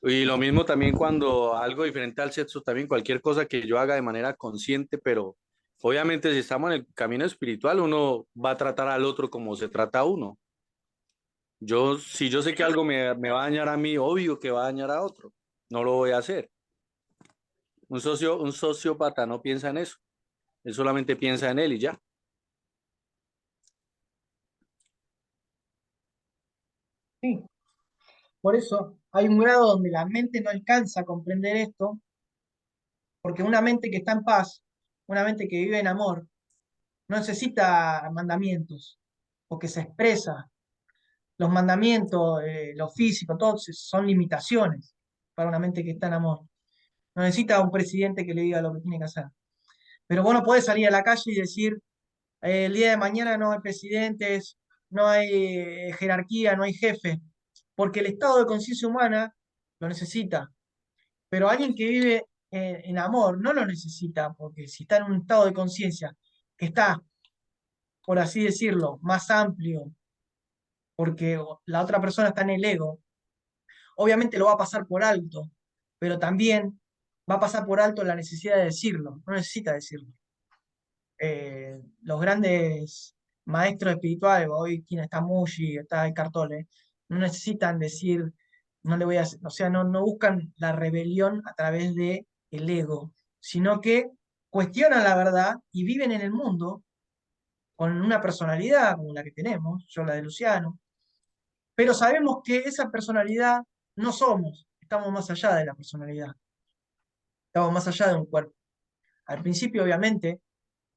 Y lo mismo también cuando algo diferente al sexo, también cualquier cosa que yo haga de manera consciente, pero obviamente si estamos en el camino espiritual, uno va a tratar al otro como se trata a uno. Si yo sé que algo me va a dañar a mí, obvio que va a dañar a otro. No lo voy a hacer. Un sociópata no piensa en eso. Él solamente piensa en él y ya. Sí. Por eso hay un grado donde la mente no alcanza a comprender esto, porque una mente que está en paz, una mente que vive en amor, no necesita mandamientos, porque se expresa. Los mandamientos, lo físico, todos son limitaciones para una mente que está en amor. No necesita un presidente que le diga lo que tiene que hacer. Pero vos no podés salir a la calle y decir, el día de mañana no hay presidentes, no hay jerarquía, no hay jefe, porque el estado de conciencia humana lo necesita. Pero alguien que vive en amor no lo necesita, porque si está en un estado de conciencia que está, por así decirlo, más amplio, porque la otra persona está en el ego, obviamente lo va a pasar por alto, pero también va a pasar por alto la necesidad de decirlo, no necesita decirlo. Los grandes maestros espirituales, hoy quien está Muji, está Eckhart Tolle, no necesitan decir, no le voy a, o sea, no buscan la rebelión a través de el ego, sino que cuestionan la verdad y viven en el mundo con una personalidad como la que tenemos, yo la de Luciano, pero sabemos que esa personalidad no somos, estamos más allá de la personalidad, estamos más allá de un cuerpo. Al principio, obviamente,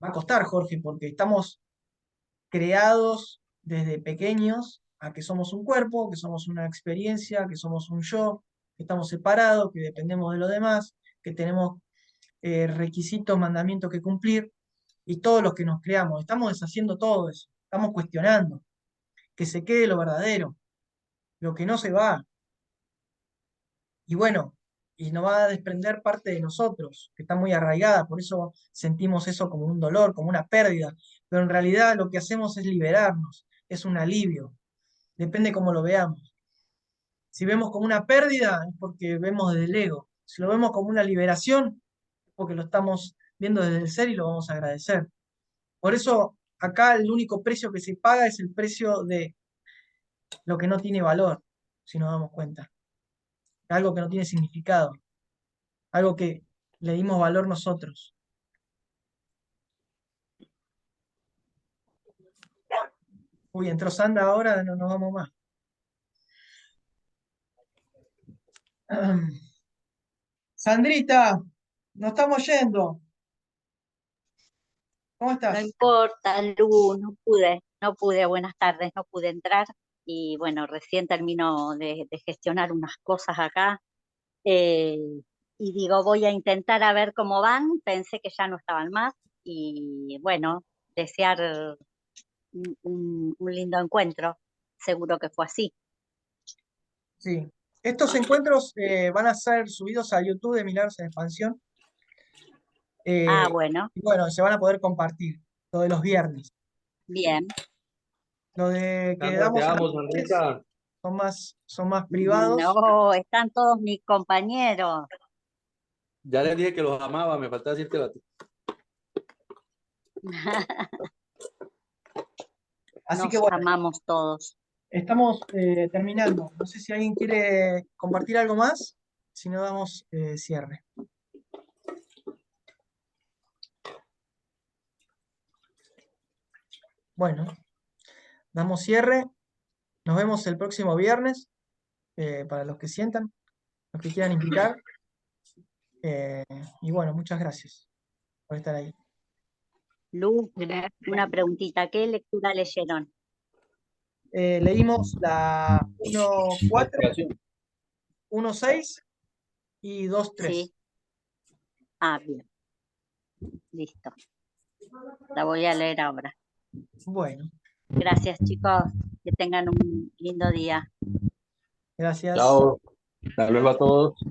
va a costar, Jorge, porque estamos creados desde pequeños a que somos un cuerpo, que somos una experiencia, que somos un yo, que estamos separados, que dependemos de los demás, que tenemos requisitos, mandamientos que cumplir, y todos los que nos creamos. Estamos deshaciendo todo eso, estamos cuestionando, que se quede lo verdadero, lo que no se va. Y bueno, y nos va a desprender parte de nosotros, que está muy arraigada, por eso sentimos eso como un dolor, como una pérdida, pero en realidad lo que hacemos es liberarnos, es un alivio, depende cómo lo veamos. Si vemos como una pérdida, es porque vemos desde el ego. Si lo vemos como una liberación, es porque lo estamos viendo desde el ser y lo vamos a agradecer. Por eso, acá el único precio que se paga es el precio de lo que no tiene valor, si nos damos cuenta. Algo que no tiene significado, algo que le dimos valor nosotros. Uy, entró Sandra ahora, no nos vamos más. Sandrita, nos estamos yendo. ¿Cómo No estás? importa, Lu, no pude, buenas tardes, no pude entrar y bueno, recién termino de gestionar unas cosas acá eh, y digo, voy a intentar a ver cómo van, pensé que ya no estaban más y bueno, desear un lindo encuentro, seguro que fue así. Sí. Estos encuentros van a ser subidos a YouTube de Milagros en Expansión. Bueno, Y bueno, se van a poder compartir todos los viernes. bien. Lo de que Sandra, te damos amo, en Sandrita. son más privados. No, están todos mis compañeros. Ya les dije que los amaba, me falta decirte a ti. Así Nos que bueno, amamos todos. estamos terminando. No sé si alguien quiere compartir algo más, si no damos cierre. Bueno, damos cierre. Nos vemos el próximo viernes, para los que sientan, los que quieran invitar. Y bueno, muchas gracias por estar ahí. Lu, una preguntita, ¿qué lectura leyeron? Leímos la 1.4, 1.6 y 2.3. Sí. Bien. Listo. La voy a leer ahora. Bueno, Gracias, chicos. Que tengan un lindo día. gracias. Chao. Hasta luego a todos.